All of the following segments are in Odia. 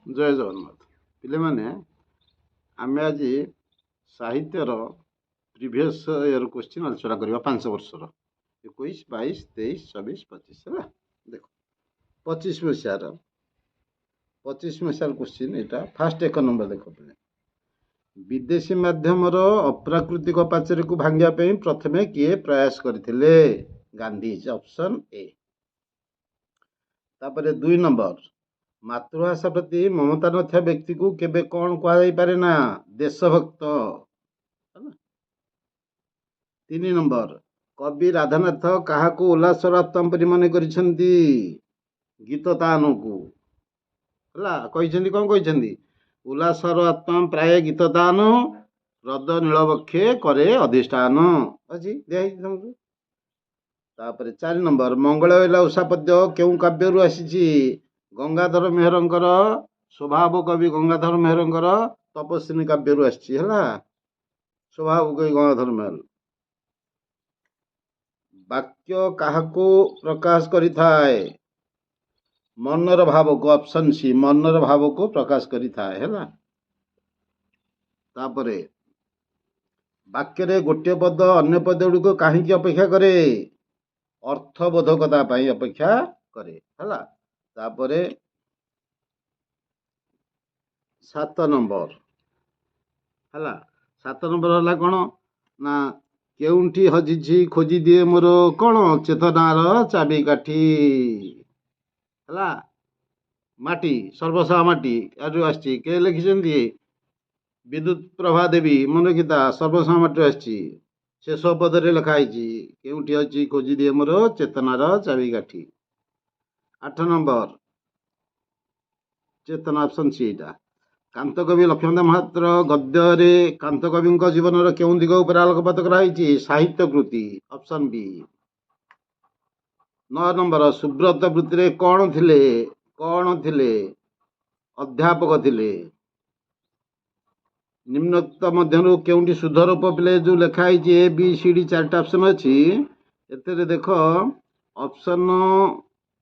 जय जगन्नाथ पिले माने आमे आज साहित्यर प्रीवियस ईयर क्वेश्चन आलोचना करवा 5 वर्षर 21 22 23 24 25 है देख 25 मसीहार 25 मसीहार क्वेश्चन यहाँ फास्ट 1 नंबर देख पे विदेशी माध्यम अप्राकृतिक पाचेरी को भांगापी प्रथमे किए प्रयास करते गांधी ऑप्शन ए। तापर 2 नंबर मातृभाषा प्रति ममता नथिया व्यक्ति को केबे कौन कह ना देशभक्त। 3 नंबर कवि राधानाथ क्या उल्लासर आत्मा परि मन कर गीत तान को कौन कहते उल्लासर आत्मा प्राय गीत दान हृद नीलवक्षे करे अधिष्ठान अच्छी दिखाई। तापर 4 नंबर मंगलवेला उषापद्य क्यों काव्यरू आसी गंगाधर मेहरंकर स्वभाव कवि गंगाधर मेहरंकर तपस्विनी काव्यरू आसी स्वभाव कवि गंगाधर मेहर। वाक्य काहाको प्रकाश करिथाए मनर भाव को ऑप्शन सी मनर भाव को प्रकाश करिथाए है। तापरे वाक्य रे गोटे पद अन्य पद गुड़िक कहीं अपेक्षा करे अर्थबोधकता अपेक्षा करे है। तापरे 7 नंबर है 7 नंबर है कौन ना केउंठी हजिछि खोजी दिए मोर कौन चेतनार चाबिकाठी है माटी सर्वसाहा माटी आसी के लिखिं विद्युत प्रभा देवी मन रखिता सर्वसाहा माटी आसी शेष पदरे लिखाई केउठी अच्छी खोजी दिए मोर चेतनार चाबिकाठी। 8 नंबर चेतना ऑप्शन सी एटा कांतकवि लक्ष्मण महापात्र गद्य कांतकवि जीवन क्यों दिग उपर आलोकपात कराई साहित्य कृति ऑप्शन बी। 9 नंबर सुब्रत वृत्ति कौन थिले अध्यापक थिले निम्नोक्त मध्य क्योंटी शुद्ध रूप पे जो लिखाई ए बी सी डी 4टा ऑप्शन अच्छी एते देख ऑप्शन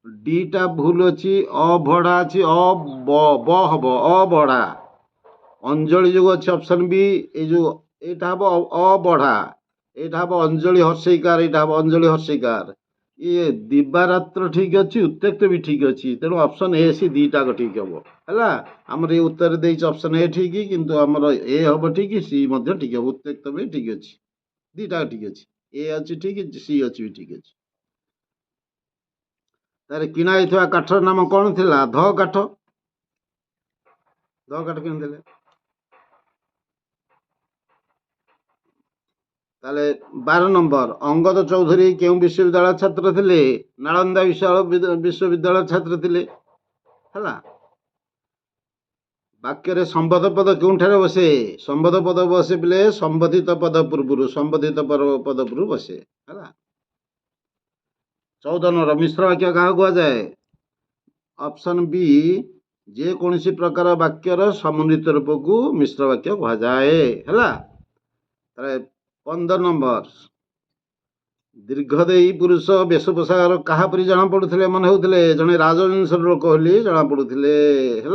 डी टा भूल अच्छी अभड़ा अच्छी हम अबढ़ा अंजलि जो अच्छे ऑप्शन बी ये जो यहाँ हम अबढ़ा यहाँ हम अंजलि हर्षिकार यहाँ हम अंजलि हर्षिकार ये दिवारात्र ठीक अच्छी उत्त्यक्त भी ठीक अच्छी तेणु ऑप्शन ए सी 2टा ठीक हम है आमर ये उत्तर दे ऑप्शन ए ठीक किंतु आमर ए हम ठीक सी ठीक हम उत्त्यक्त भी ठीक अच्छी 2टा ठीक अच्छी ए अच्छी ठीक सी अच्छी भी ठीक अच्छी। तार किणा होता काठर नाम कौन थी ध काठ किणुले ताले 12 नंबर अंगद चौधरी क्यों विश्वविद्यालय छात्र थे नालंदा विश्वविद्यालय छात्र थे है। वाक्य संबोध पद क्यों बसे संबोध पद बसे बोले संबोधित पद पूर्व संबोधित पद पूर्व बसे है। 14 नंबर मिश्र वाक्य क्या कहुए ऑप्शन बी जे कौन प्रकार वाक्यर समुन्नत रूप को मिश्र वाक्य कहुए है। 15 नंबर दीर्घदेही पुरुष वेश पोषाक क्या जना पड़ुले मन होते जड़े राजवंश लोक होली जना पड़ुले है।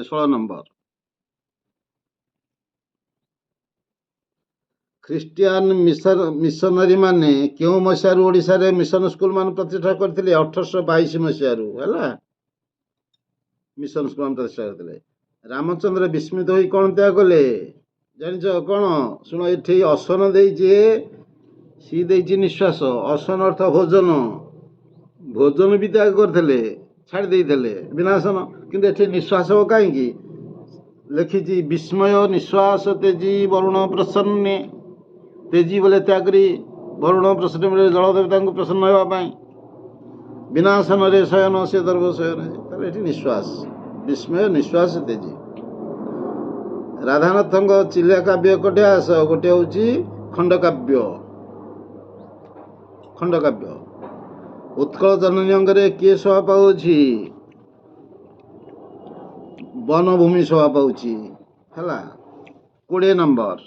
16 नंबर ख्रिस्टियान मिशनरी माने क्यों मसीहारू ओडिशा रे मिशन स्कूल मान प्रतिष्ठा करते 1822 मसीहारू है मिशन स्कूल मान प्रतिष्ठा करते। रामचंद्र विस्मित हो कौन त्याग कले जान कौन शुण ये असन दे निश्वास असन अर्थ भोजन भोजन भी त्याग करते छाड़ी विनाशन किंतु निश्वास कहीं लिखी विस्मय निश्वास तेजी वरुण प्रसन्न तेजी बोले त्यागरी वरुण प्रसन्न बोले जलदेवता को प्रसन्न होगापी विनाशन रे शयन से दर्भ शयन ये निश्वास विस्मय निश्वास तेजी। राधानाथ चिलिया काव्य कटियास गोटे हूँ खंडकाव्य उत्कल जननी अंगरे किए शोभा पाऊँ वनभूमि शोभा पाऊँ है। 20 नंबर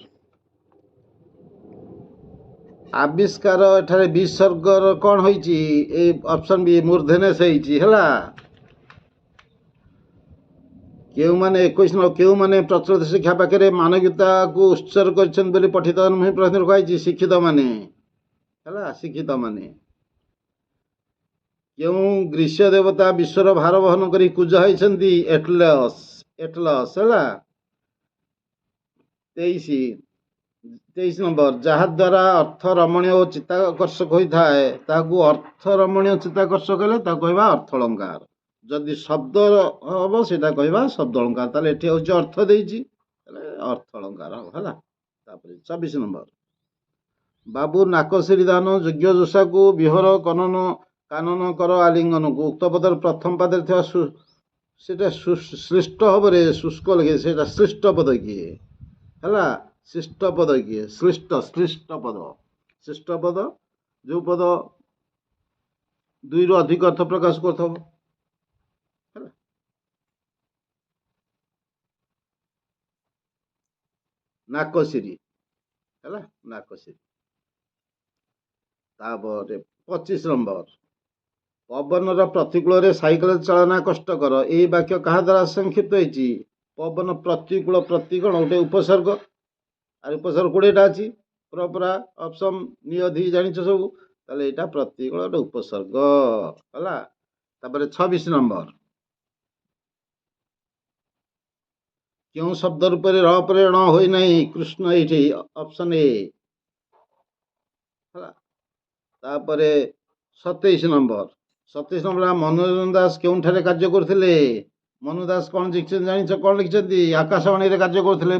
आविष्कार एठारे विसर्गर कौन होइछि ऑप्शन बी मूर्धन्य से है। କେଉଁମାନେ 21 କେଉଁମାନେ ପ୍ରଚଳିତ ଶିକ୍ଷା ପାଖରେ ମାନବିକତାକୁ ଉତ୍ସର୍ଗ କରିଛନ୍ତି ବୋଲି ପଠିତ ନୁହେଁ ପ୍ରଶ୍ନରେ କୁହାଯାଇଛି ଶିକ୍ଷିତ ମାନେ ହେଲା ଶିକ୍ଷିତ ମାନେ। କେଉଁ ଗ୍ରୀଷ୍ମ ଦେବତା ବିଶ୍ୱର ଭାର ବହନ କରି କୁଜ ହେଇଛନ୍ତି ଏଟଲସ୍ ହେଲା। 23 ନମ୍ବର ଯାହାଦ୍ୱାରା ଅର୍ଥ ରମଣୀୟ ଓ ଚିତ୍ତାକର୍ଷକ ହୋଇଥାଏ ତାହାକୁ ଅର୍ଥ ରମଣୀୟ ଚିତ୍ତାକର୍ଷକ ହେଲେ ତାକୁ କହିବା ଅର୍ଥ ଅଳଙ୍କାର। ଯଦି ଶବ୍ଦ ହବ ସେଇଟା କହିବା ଶବ୍ଦ ଅଳଙ୍କାର। ତାହେଲେ ଏଠି ହଉଛି ଅର୍ଥ ଦେଇଛି ତାହେଲେ ଅର୍ଥ ଅଳଙ୍କାର ହବ ହେଲା। ତାପରେ 24 ନମ୍ବର ବାବୁ ନାକସିରି ଦାନ ଯୋଗ୍ୟ ଯୋଷାକୁ ବିହର କାନନ କର ଆଲିଙ୍ଗନକୁ ଉକ୍ତ ପଦର ପ୍ରଥମ ପାଦରେ ଥିବା ସେଟା ଶ୍ରେଷ୍ଠ ହବରେ ଶୁଷ୍କ ଲେଖେ ସେଇଟା ଶ୍ରେଷ୍ଠ ପଦ କିଏ ହେଲା। ଶ୍ରେଷ୍ଠ ପଦ କିଏ ଶ୍ରେଷ୍ଠ ପଦ ଯୋଉ ପଦ 2ରୁ ଅଧିକ ଅର୍ଥ ପ୍ରକାଶ କରୁଥିବ ହେଲା। ନାକସିରି ହେଲା ନାକସିରି। ତାପରେ 25 ନମ୍ବର ପବନର ପ୍ରତିକୂଳରେ ସାଇକେଲ ଚାଳନା କଷ୍ଟକର ଏଇ ବାକ୍ୟ କାହା ଦ୍ୱାରା ସଂକ୍ଷିପ୍ତ ହେଇଛି। ପବନ ପ୍ରତିକୂଳ ପ୍ରତି କଣ ଗୋଟେ ଉପସର୍ଗ আর ଉପସର୍ଗ 20ଟା ଅଛି ପୁରା ଅପସନ୍ ନିୟଧି ଜାଣିଛ ସବୁ। ତାହେଲେ ଏଇଟା ପ୍ରତିକୂଳ ଗୋଟେ ଉପସର୍ଗ ହେଲା। ତାପରେ 26 ନମ୍ବର କେଉଁ ଶବ୍ଦ ରୂପରେ ର ପରେ ଣ ହୋଇନାହିଁ କୃଷ୍ଣ ଏଇଠି ଅପସନ୍ ଏ ହେଲା। ତାପରେ 27 ନମ୍ବର ମନୋରଞ୍ଜନ ଦାସ କେଉଁଠାରେ କାର୍ଯ୍ୟ କରୁଥିଲେ। ମନୁ ଦାସ କଣ লিখছেন ଜାଣିଛ କଣ লিখଛନ୍ତି। ଆକାଶବାଣୀରେ କାର୍ଯ୍ୟ କରୁଥିଲେ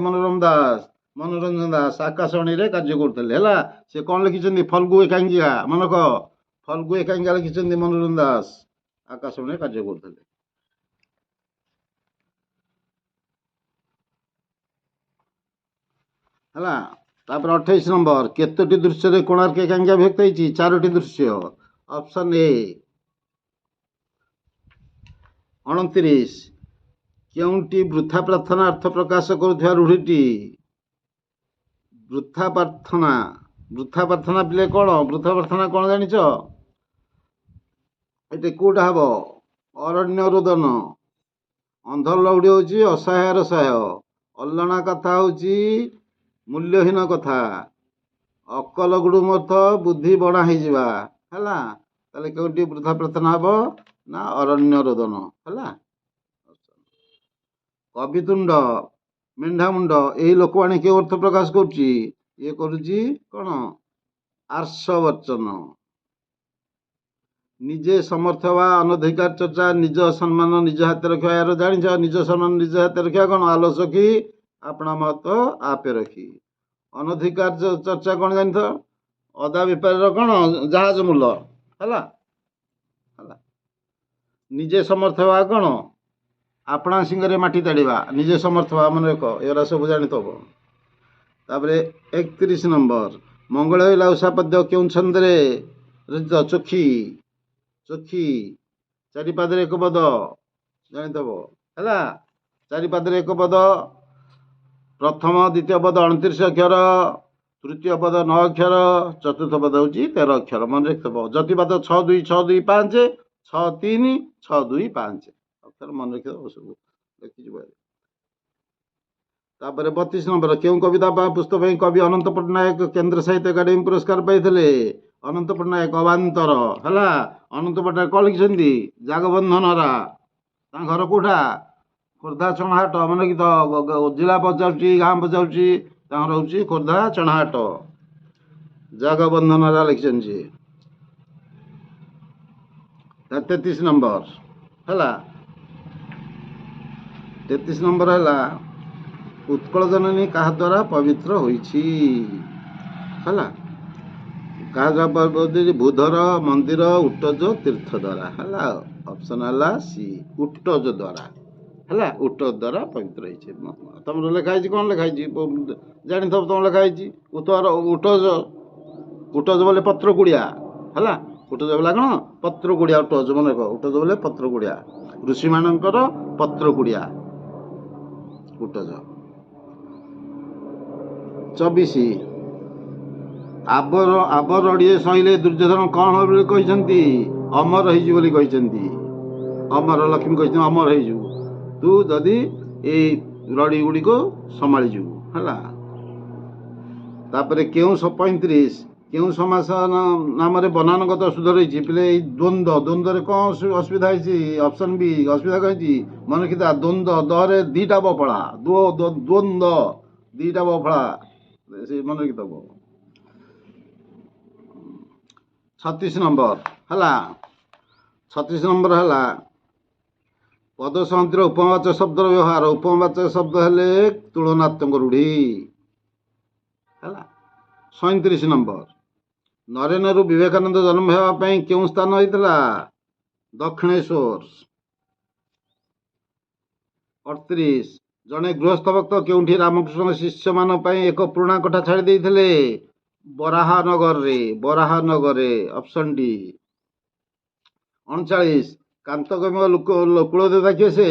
ମନୋରଞ୍ଜନ ଦାସ ଆକାଶବାଣୀରେ କାର୍ଯ୍ୟ କରୁଥିଲେ ହେଲା। ସେ କଣ ଲେଖିଛନ୍ତି ଫଲ୍ଗୁ ଏକାଙ୍କିକା ମନକ ଫଲ୍ଗୁ ଏକାଙ୍କିକା ଲେଖିଛନ୍ତି ମନୋରଞ୍ଜନ ଦାସ ଆକାଶବାଣୀରେ କାର୍ଯ୍ୟ କରୁଥିଲେ ହେଲା। ତାପରେ 28 ନମ୍ବର କେତୋଟି ଦୃଶ୍ୟରେ କୋଣାର୍କ ଏକାଙ୍କିକା ବ୍ୟକ୍ତ ହେଇଛି 4ଟି ଦୃଶ୍ୟ ଅପସନ୍ ଏ। 29 କେଉଁଟି ବୃଥା ପ୍ରାର୍ଥନା ଅର୍ଥ ପ୍ରକାଶ କରୁଥିବା ରୂଢ଼ିଟି। ବୃଥା ପ୍ରାର୍ଥନା ପିଲେ କଣ ବୃଥା ପ୍ରାର୍ଥନା କଣ ଜାଣିଛ। ଏଠି କୋଉଟା ହବ ଅରଣ୍ୟ ରୋଦନ। ଅନ୍ଧ ଲଉଡ଼ି ହଉଛି ଅସହାୟର ସହାୟ। ଅଲଣା କଥା ହଉଛି ମୂଲ୍ୟହୀନ କଥା। ଅକଲ ଗୁଡୁମ ଅର୍ଥ ବୁଦ୍ଧି ବଣା ହେଇଯିବା ହେଲା। ତାହେଲେ କେଉଁଟି ବୃଥା ପ୍ରାର୍ଥନା ହବ ନା ଅରଣ୍ୟ ରୋଦନ ହେଲା। କବିତୁଣ୍ଡ ମେଣ୍ଢାମୁଣ୍ଡ ଏହି ଲୋକବାଣୀ କେଉଁ ଅର୍ଥ ପ୍ରକାଶ କରୁଛି। ଇଏ କରୁଛି କଣ ଆର୍ଷ ବଚନ। ନିଜେ ସମର୍ଥ ବା ଅନଧିକାର ଚର୍ଚ୍ଚା ନିଜ ସମ୍ମାନ ନିଜ ହାତରେ ରଖିବା। ଏହାର ଜାଣିଛ ନିଜ ସମ୍ମାନ ନିଜ ହାତରେ ରଖିବା କଣ ଆଲସ୍ୟ ଆପଣା ମତ ଆପେ ରଖି। ଅନଧିକାର ଚର୍ଚ୍ଚା କଣ ଜାଣିଥ ଅଦା ବେପାରୀର କଣ ଜାହାଜ ମୂଲ ହେଲା। ନିଜେ ସମର୍ଥ ହେବା କଣ ଆପଣା ସିଂହରେ ମାଟି ତାଡ଼ିବା ନିଜେ ସମର୍ଥ ହେବା ମନେ ରଖ ଏଗୁରା ସବୁ ଜାଣିଥବ। ତାପରେ 31 ନମ୍ବର ମଙ୍ଗଳ ହେଲା ଉଷାପଦ୍ୟ କେଉଁ ଛନ୍ଦରେ ଚୋଖି 4 ପାଦରେ 1 ପଦ ଜାଣିଥବ ହେଲା। 4 ପାଦରେ 1 ପଦ ପ୍ରଥମ ଦ୍ୱିତୀୟ ପଦ 29 ଅକ୍ଷର ତୃତୀୟ ପଦ 9 ଅକ୍ଷର ଚତୁର୍ଥ ପଦ ହଉଛି 13 ଅକ୍ଷର ମନେ ରଖିଥବ। ଯତିପାଦ 6 2 6 2 5 6 3 6 2 5 ଅକ୍ଷର ମନେ ରଖିଥବ ସବୁ ଲେଖିଯିବ। ତାପରେ 32 ନମ୍ବର କେଉଁ କବିତା ବା ପୁସ୍ତକ ପାଇଁ କବି ଅନନ୍ତ ପଟ୍ଟନାୟକ କେନ୍ଦ୍ର ସାହିତ୍ୟ ଏକାଡେମୀ ପୁରସ୍କାର ପାଇଥିଲେ। ଅନନ୍ତ ପଟ୍ଟନାୟକ ଅବାନ୍ତର ହେଲା। ଅନନ୍ତ ପଟ୍ଟନାୟକ କଣ ଲେଖିଛନ୍ତି ଜାଗବନ୍ଧନରା ତାଙ୍କ ଘର କୋଉଠା ଖୋର୍ଦ୍ଧା ଚଣାହାଟ ମନେ ରଖିଥ ଜିଲ୍ଲା ପଚାରୁଛି ଗାଁ ପଚାରୁଛି ତାଙ୍କର ହଉଛି ଖୋର୍ଦ୍ଧା ଚଣାହାଟ ଜାଗବନ୍ଧନରା ଲେଖିଛନ୍ତି। 33 ନମ୍ବର ହେଲା। 33 ନମ୍ବର ହେଲା ଉତ୍କଳ ଜନନୀ କାହା ଦ୍ୱାରା ପବିତ୍ର ହୋଇଛି ହେଲା। କାହା ଦ୍ୱାରା ବୁଧର ମନ୍ଦିର ଉଟଜ ତୀର୍ଥ ଦ୍ୱାରା ହେଲା। ଅପସନ୍ ହେଲା ସି ଉଟଜ ଦ୍ୱାରା ହେଲା। ଉଟଜ ଦ୍ୱାରା ପବିତ୍ର ହେଇଛି। ତମର ଲେଖା ହେଇଛି କଣ ଲେଖା ହେଇଛି ଜାଣିଥବ ତମ ଲେଖା ହେଇଛି ଉଟଜ ବୋଲେ ପତ୍ର କୁଡ଼ିଆ ହେଲା। ଉଟଜ ବୋଲେ କଣ ପତ୍ର କୁଡ଼ିଆ ଉଟଜ ମନେ ରଖ ଉଟଜ ବୋଲେ ପତ୍ର କୁଡ଼ିଆ ଋଷି ମାନଙ୍କର ପତ୍ର କୁଡ଼ିଆ ଉଟଜ। 24 ଆବରଡ଼ିଏ ସହିଲେ ଦୁର୍ଯ୍ୟୋଧନ କଣ ହେବ ବୋଲି କହିଛନ୍ତି ଅମର ହେଇଯିବ ବୋଲି କହିଛନ୍ତି। ଅମର ଲକ୍ଷ୍ମୀ କହିଛନ୍ତି ଅମର ହେଇଯିବୁ ତୁ ଯଦି ଏଇ ରଡ଼ି ଗୁଡ଼ିକୁ ସମ୍ଭାଳିଯିବୁ ହେଲା। ତାପରେ କେଉଁ 35 କେଉଁ ସମାସ ନାମରେ ବନାନଗତ ଅସୁବିଧା ରହିଛି ପିଲେ? ଏଇ ଦ୍ୱନ୍ଦ୍ୱରେ କ'ଣ ଅସୁବିଧା ହେଇଛି? ଅପସନ୍ ବି ଅସୁବିଧା କହିଛି ମନେ ରଖିଥା। ଦ୍ୱନ୍ଦ୍ୱ ଦରେ ଦିଟା ବଫଳା, ଦ୍ୱନ୍ଦ୍ୱ ଦିଟା ବଫଳା ସେ ମନେ ରଖିଥବ। 36 ନମ୍ବର ହେଲା। 36 ନମ୍ବର ହେଲା ପଦ ସନ୍ଧିର ଉପମାବାଚକ ଶବ୍ଦର ବ୍ୟବହାର। ଉପମାବାଚକ ଶବ୍ଦ ହେଲେ ତୁଳନାତ୍ମକ ରୂଢ଼ି ହେଲା। 37 ନମ୍ବର ନରେନରୁ ବିବେକାନନ୍ଦ ଜନ୍ମ ହେବା ପାଇଁ କେଉଁ ସ୍ଥାନ ହେଇଥିଲା? ଦକ୍ଷିଣେଶ୍ୱର। 38 ଜଣେ ଗୃହସ୍ଥ ଭକ୍ତ କେଉଁଠି ରାମକୃଷ୍ଣଙ୍କ ଶିଷ୍ୟମାନଙ୍କ ପାଇଁ ଏକ ପୁରୁଣା କୋଠା ଛାଡ଼ି ଦେଇଥିଲେ? ବରାହନଗରରେ ଅପସନ୍ ଡି। 39 କାନ୍ତକବିଙ୍କ କୁଳଦେବତା କିଏ ସେ?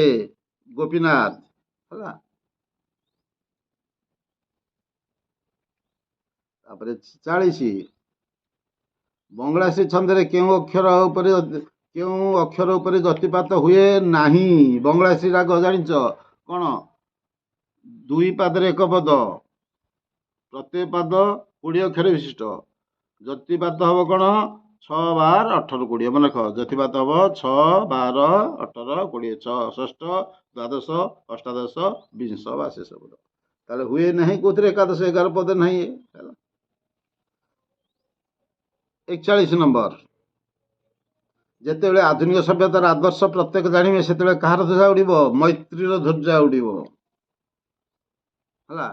ଗୋପୀନାଥ ହେଲା। ତାପରେ 40 ବଙ୍ଗଳାସୀ ଛନ୍ଦରେ କେଉଁ ଅକ୍ଷର ଉପରେ ଯତିପାତ ହୁଏ ନାହିଁ? ବଙ୍ଗଳାସୀ ରାଗ ଜାଣିଛ କ'ଣ? 2 ପାଦରେ 1 ପଦ, ପ୍ରତ୍ୟେକ ପାଦ 20 ଅକ୍ଷର ବିଶିଷ୍ଟ। ଯତିପାତ ହବ କ'ଣ? 6, 12, 18, 20 ମନେ ରଖ। ଯତିପାତ ହବ 6, 12, 18, 20 ଷଷ୍ଠ, ଦ୍ୱାଦଶ, ଅଷ୍ଟାଦଶ, ବିଂଶ ବା ଶେଷ ପଦ। ତାହେଲେ ହୁଏ ନାହିଁ କୋଉଥିରେ? ଏକାଦଶ 11 ପଦ ନାହିଁ ହେଲା। 41 ନମ୍ବର ଯେତେବେଳେ ଆଧୁନିକ ସଭ୍ୟତାର ଆଦର୍ଶ ପ୍ରତ୍ୟେକ ଜାଣିବେ ସେତେବେଳେ କାହାର ଧ୍ୱଜା ଉଡ଼ିବ? ମୈତ୍ରୀର ଧ୍ୱଜା ଉଡ଼ିବ ହେଲା।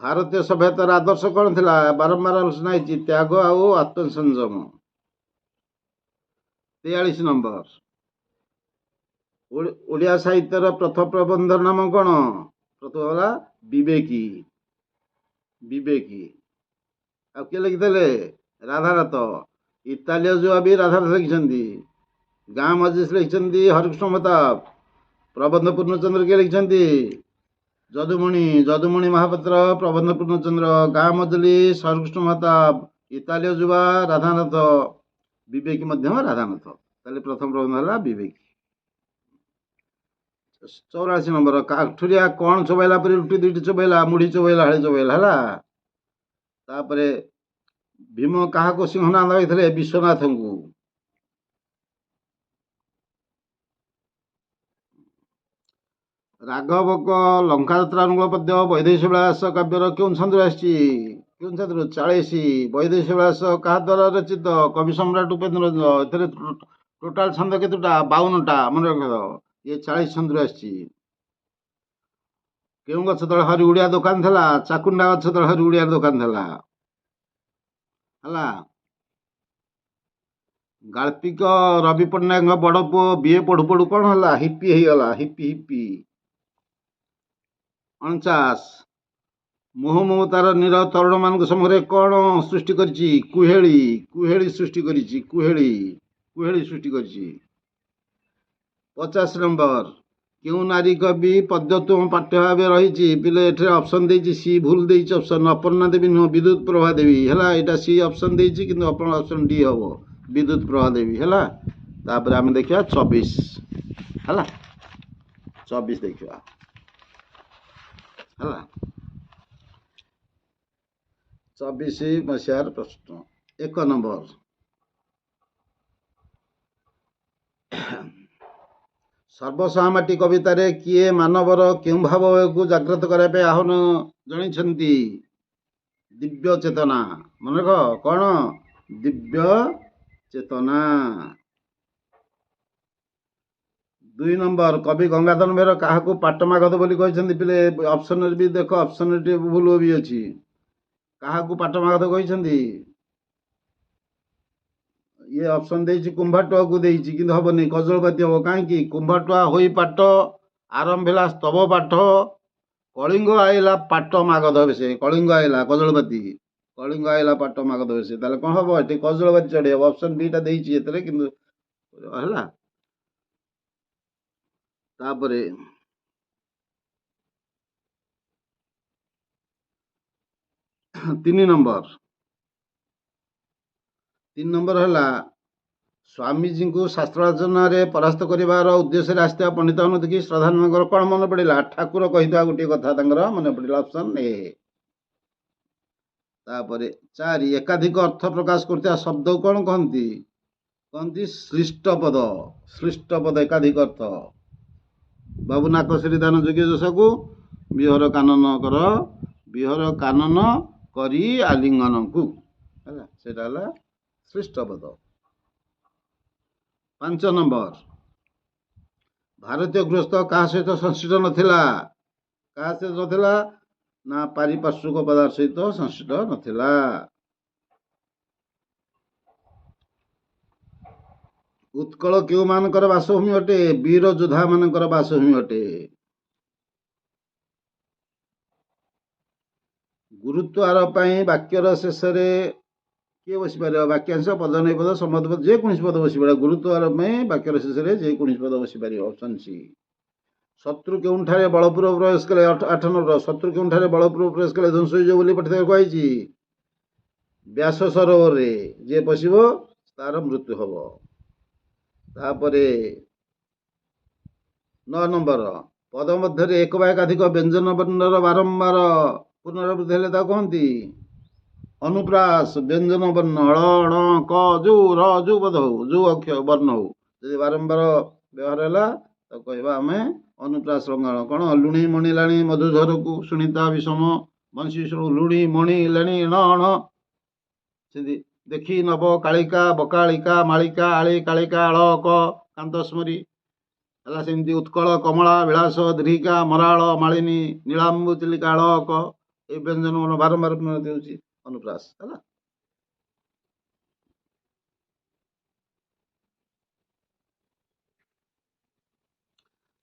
ଭାରତୀୟ ସଭ୍ୟତାର ଆଦର୍ଶ କ'ଣ ଥିଲା? ବାରମ୍ବାର ଆଲୋଚନା ହେଇଛି, ତ୍ୟାଗ ଆଉ ଆତ୍ମସଂଯମ। 43 ନମ୍ବର ଓଡ଼ିଆ ସାହିତ୍ୟର ପ୍ରଥମ ପ୍ରବନ୍ଧର ନାମ କ'ଣ? ପ୍ରଥମ ହେଲା ବିବେକୀ। ଆଉ କିଏ ଲେଖିଥିଲେ? ରାଧାନାଥ। ଇତାଲୀୟ ଯୁବା ବି ରାଧାନାଥ ଲେଖିଛନ୍ତି। ଗାଁ ମଜଲିସ୍ ଲେଖିଛନ୍ତି ହରିକୃଷ୍ଣ ମହତାବ। ପ୍ରବନ୍ଧ ପୂର୍ଣ୍ଣଚନ୍ଦ୍ର କିଏ ଲେଖିଛନ୍ତି? ଯଦୁମଣି ମହାପାତ୍ର। ପ୍ରବନ୍ଧ ପୂର୍ଣ୍ଣଚନ୍ଦ୍ର। ଗାଁ ମଜଲିସ୍ ହରିକୃଷ୍ଣ ମହତାବ। ଇତାଲୀୟ ଯୁବା ରାଧାନାଥ। ବିବେକୀ ମଧ୍ୟ ରାଧାନାଥ। ତାହେଲେ ପ୍ରଥମ ପ୍ରବନ୍ଧ ହେଲା ବିବେକୀ। 84 ନମ୍ବର କାଠୁରିଆ କ'ଣ ଚୋବାଇଲା ପରି ରୁଟି ଦୁଇଟି ଚୋବାଇଲା? ମୁଢି ଚୋବାଇଲା, ହାଳି ଚୋବାଇଲା ହେଲା। ତାପରେ ଭୀମ କାହାକୁ ସିଂହନାଦ ଦେଇଥିଲେ? ବିଶ୍ୱନାଥଙ୍କୁ। ରାଘବଙ୍କ ଲଙ୍କାଯାତ୍ରା ଅନୁକୂଳ ପଦ୍ୟ ବୈଦେହୀଶ ବିଳାସ କାବ୍ୟର କେଉଁ ଛନ୍ଦରୁ ଆସିଛି? କେଉଁ ଛନ୍ଦରୁ? 40 ବୈଦେହୀଶ ବିଳାସ କାହା ଦ୍ୱାରା ରଚିତ? କବି ସମ୍ରାଟ ଉପେନ୍ଦ୍ର ନନ୍ଦ। ଏଥିରେ ଟୋଟାଲ ଛନ୍ଦ କେତେଟା? 52ଟା ମନେ ରଖିବ। ଇଏ 40 ଛନ୍ଦରୁ ଆସିଛି। କେଉଁ ଗଛ ତଳେ ହରି ଉଡ଼ିଆ ଦୋକାନ ଥିଲା? ଚାକୁଣ୍ଡା ଗଛ ତଳେ ହରି ଉଡ଼ିଆ ଦୋକାନ ଥିଲା ହେଲା। ଗାଳ୍ପିକ ରବି ପଟ୍ଟନାୟକଙ୍କ ବଡ଼ ପୁଅ ବିଏ ପଢୁ ପଢୁ କ'ଣ ହେଲା? ହିପି ହେଇଗଲା। ହିପି। 49 ମୋହ ମମତାର ନୀର ତରୁଣମାନଙ୍କ ସମ୍ମୁଖରେ କ'ଣ ସୃଷ୍ଟି କରିଛି? କୁହେଳି ସୃଷ୍ଟି କରିଛି। କୁହେଳି ସୃଷ୍ଟି କରିଛି। 50 ନମ୍ବର କେଉଁ ନାରୀ କବି ପଦ୍ୟ ତୁମ ପାଠ୍ୟ ଭାବେ ରହିଛି? ପିଲେ ଏଠାରେ ଅପସନ୍ ଦେଇଛି, ସି ଭୁଲ ଦେଇଛି ଅପସନ୍। ଅପର୍ଣ୍ଣା ଦେବୀ ନୁହଁ, ବିଦ୍ୟୁତ ପ୍ରଭା ଦେବୀ ହେଲା। ଏଇଟା ସି ଅପସନ୍ ଦେଇଛି କିନ୍ତୁ ଅପସନ୍ ଡି ହବ, ବିଦ୍ୟୁତ ପ୍ରଭା ଦେବୀ ହେଲା। ତାପରେ ଆମେ ଦେଖିବା 24 ହେଲା। 24 ଦେଖିବା ହେଲା। 24 ମସିହାର ପ୍ରଶ୍ନ। 1 ନମ୍ବର ସର୍ବସହାମାଟି କବିତାରେ କିଏ ମାନବର କେଉଁ ଭାବକୁ ଜାଗ୍ରତ କରିବା ପାଇଁ ଆହ୍ୱାନ ଜଣାଇଛନ୍ତି? ଦିବ୍ୟ ଚେତନା। ମନେ ରଖ କ'ଣ? ଦିବ୍ୟ ଚେତନା। 2 ନମ୍ବର କବି ଗଙ୍ଗାଧର ମେହେର କାହାକୁ ପାଟମାଗଧ ବୋଲି କହିଛନ୍ତି? ପିଲେ ଅପସନରେ ବି ଦେଖ, ଅପସନରେ ଭୁଲ ବି ଅଛି। କାହାକୁ ପାଟମାଗଧ କହିଛନ୍ତି? ଇଏ ଅପସନ୍ ଦେଇଛି କୁମ୍ଭାଟୁଆକୁ ଦେଇଛି କିନ୍ତୁ ହବନି, କଜଳପାତି ହବ। କାହିଁକି? କୁମ୍ଭାଟୁଆ ହୋଇ ପାଟ ଆରମ୍ଭ ହେଲା ସ୍ତବ ପାଠ, କଳିଙ୍ଗ ଆଇଲା ପାଟ ମାଗଧ ବେଶେ। କଳିଙ୍ଗ ଆଇଲା କଜଳପାତି, କଳିଙ୍ଗ ଆଇଲା ପାଟ ମାଗଧ ବେଶେ। ତାହେଲେ କ'ଣ ହବ? ଏଠି କଜଳପାତି ଚଢ଼ି ହବ। ଅପସନ୍ ବିଟା ଦେଇଛି ଏଥିରେ କିନ୍ତୁ ହେଲା। ତାପରେ 3 ନମ୍ବର ହେଲା ସ୍ୱାମୀଜୀଙ୍କୁ ଶାସ୍ତ୍ରାର୍ଜନାରେ ପରାସ୍ତ କରିବାର ଉଦ୍ଦେଶ୍ୟରେ ଆସିଥିବା ପଣ୍ଡିତମାନଙ୍କୁ ଦେଖି ଶ୍ରଦ୍ଧାନନ୍ଦଙ୍କର କ'ଣ ମନେ ପଡ଼ିଲା? ଠାକୁର କହିଥିବା ଗୋଟିଏ କଥା ତାଙ୍କର ମନେ ପଡ଼ିଲା, ଅପସନ୍ ଏ। ତାପରେ 4 ଏକାଧିକ ଅର୍ଥ ପ୍ରକାଶ କରୁଥିବା ଶବ୍ଦକୁ କ'ଣ କହନ୍ତି? କହନ୍ତି ଶ୍ଳିଷ୍ଟ ପଦ। ଶ୍ଳିଷ୍ଟ ପଦ ଏକାଧିକ ଅର୍ଥ। ବାବୁ ନାକ ଶ୍ରୀଦାନ ଯୋଗ୍ୟ ଦୋଷକୁ ବିହର କାନନ କର, ବିହର କାନନ କରି ଆଲିଙ୍ଗନକୁ, ହେଲା, ସେଇଟା ହେଲା ଶ୍ଳିଷ୍ଟ ପଦ। 5 ନମ୍ବର, ଭାରତୀୟ ଗୃହସ୍ଥ କାହା ସହିତ ସଂଶ୍ଳିଷ୍ଟ ନଥିଲା? କାହା ସହିତ ନଥିଲା? ନା ପାରିପାର୍ଶ୍ୱିକ ପଦାର୍ଥ ସହିତ ସଂଶ୍ଳିଷ୍ଟ ନଥିଲା। ଉତ୍କଳ କେଉଁମାନଙ୍କର ବାସଭୂମି ଅଟେ? ବୀର ଯୋଦ୍ଧା ମାନଙ୍କର ବାସଭୂମି ଅଟେ। ଗୁରୁତ୍ୱ ଆରୋପ ପାଇଁ ବାକ୍ୟର ଶେଷରେ କିଏ ବସିପାରିବ? ବାକ୍ୟାଂଶ, ପଦ ନିପଦ, ସମ୍ବନ୍ଧ ପଦ, ଯେକୌଣସି ପଦ ବସିପାରିବ। ଗୁରୁତ୍ୱ ଆରୋପ ପାଇଁ ବାକ୍ୟର ଶେଷରେ ଯେକୌଣସି ପଦ ବସିପାରିବ। Option C. ଶତ୍ରୁ କେଉଁଠାରେ ବଳପୂର୍ବକ ପ୍ରବେଶ କଲେ? 8 ନମ୍ବର, ଶତ୍ରୁ କେଉଁଠାରେ ବଳପୂର୍ବକ ପ୍ରବେଶ କଲେ ଧ୍ୱଂସ ହୋଇଯିବ ବୋଲି ପଠିତରେ କୁହାଯାଇଛି? ବ୍ୟାସ ସରୋବରରେ ଯିଏ ପଶିବ ତାର ମୃତ୍ୟୁ ହବ। ତାପରେ 9 ନମ୍ବର, ପଦ ମଧ୍ୟରେ ଏକ ବା ଏକାଧିକ ବ୍ୟଞ୍ଜନ ବର୍ଣ୍ଣର ବାରମ୍ବାର ପୁନରାବୃତ୍ତି ହେଲେ ତାକୁ କହନ୍ତି ଅନୁପ୍ରାସ। ବ୍ୟଞ୍ଜନ ବର୍ଣ୍ଣ ଳ, ଣ, କ, ଜୁ, ର, ଜୁ ପଦ ହଉ, ଜୁ ଅକ୍ଷର ବର୍ଣ୍ଣ ହଉ, ଯଦି ବାରମ୍ବାର ବ୍ୟବହାର ହେଲା ତାକୁ କହିବା ଆମେ ଅନୁପ୍ରାସ ଲଙ୍ଗାଣ। କ'ଣ? ଲୁଣି ମଣିଲାଣି ମଧୁଝରକୁ, ଶୁଣିତା ବିଷମ ବଂଶୀ ଶୁଣୁ, ଲୁଣି ମଣିଲାଣି ଣ ଣ। ସେମିତି ଦେଖି ନବ କାଳିକା, ବକାଳିକା, ମାଳିକା, ଆଳି, କାଳିକା, ଳ, କ, କାନ୍ତ ସ୍ମରି, ହେଲା। ସେମିତି ଉତ୍କଳ କମଳା ବିଳାସ ଦୀର୍ଘିକା ମରାଳ ମାଳିନୀ ନୀଳାମ୍ବୁ ଚିଲିକା ଳ, କ, এই ବ୍ୟଞ୍ଜନ ବାରମ୍ବାର ପୁନରାବୃତ୍ତି ହେଉଛି ଅନୁପ୍ରାସ, ହେଲା।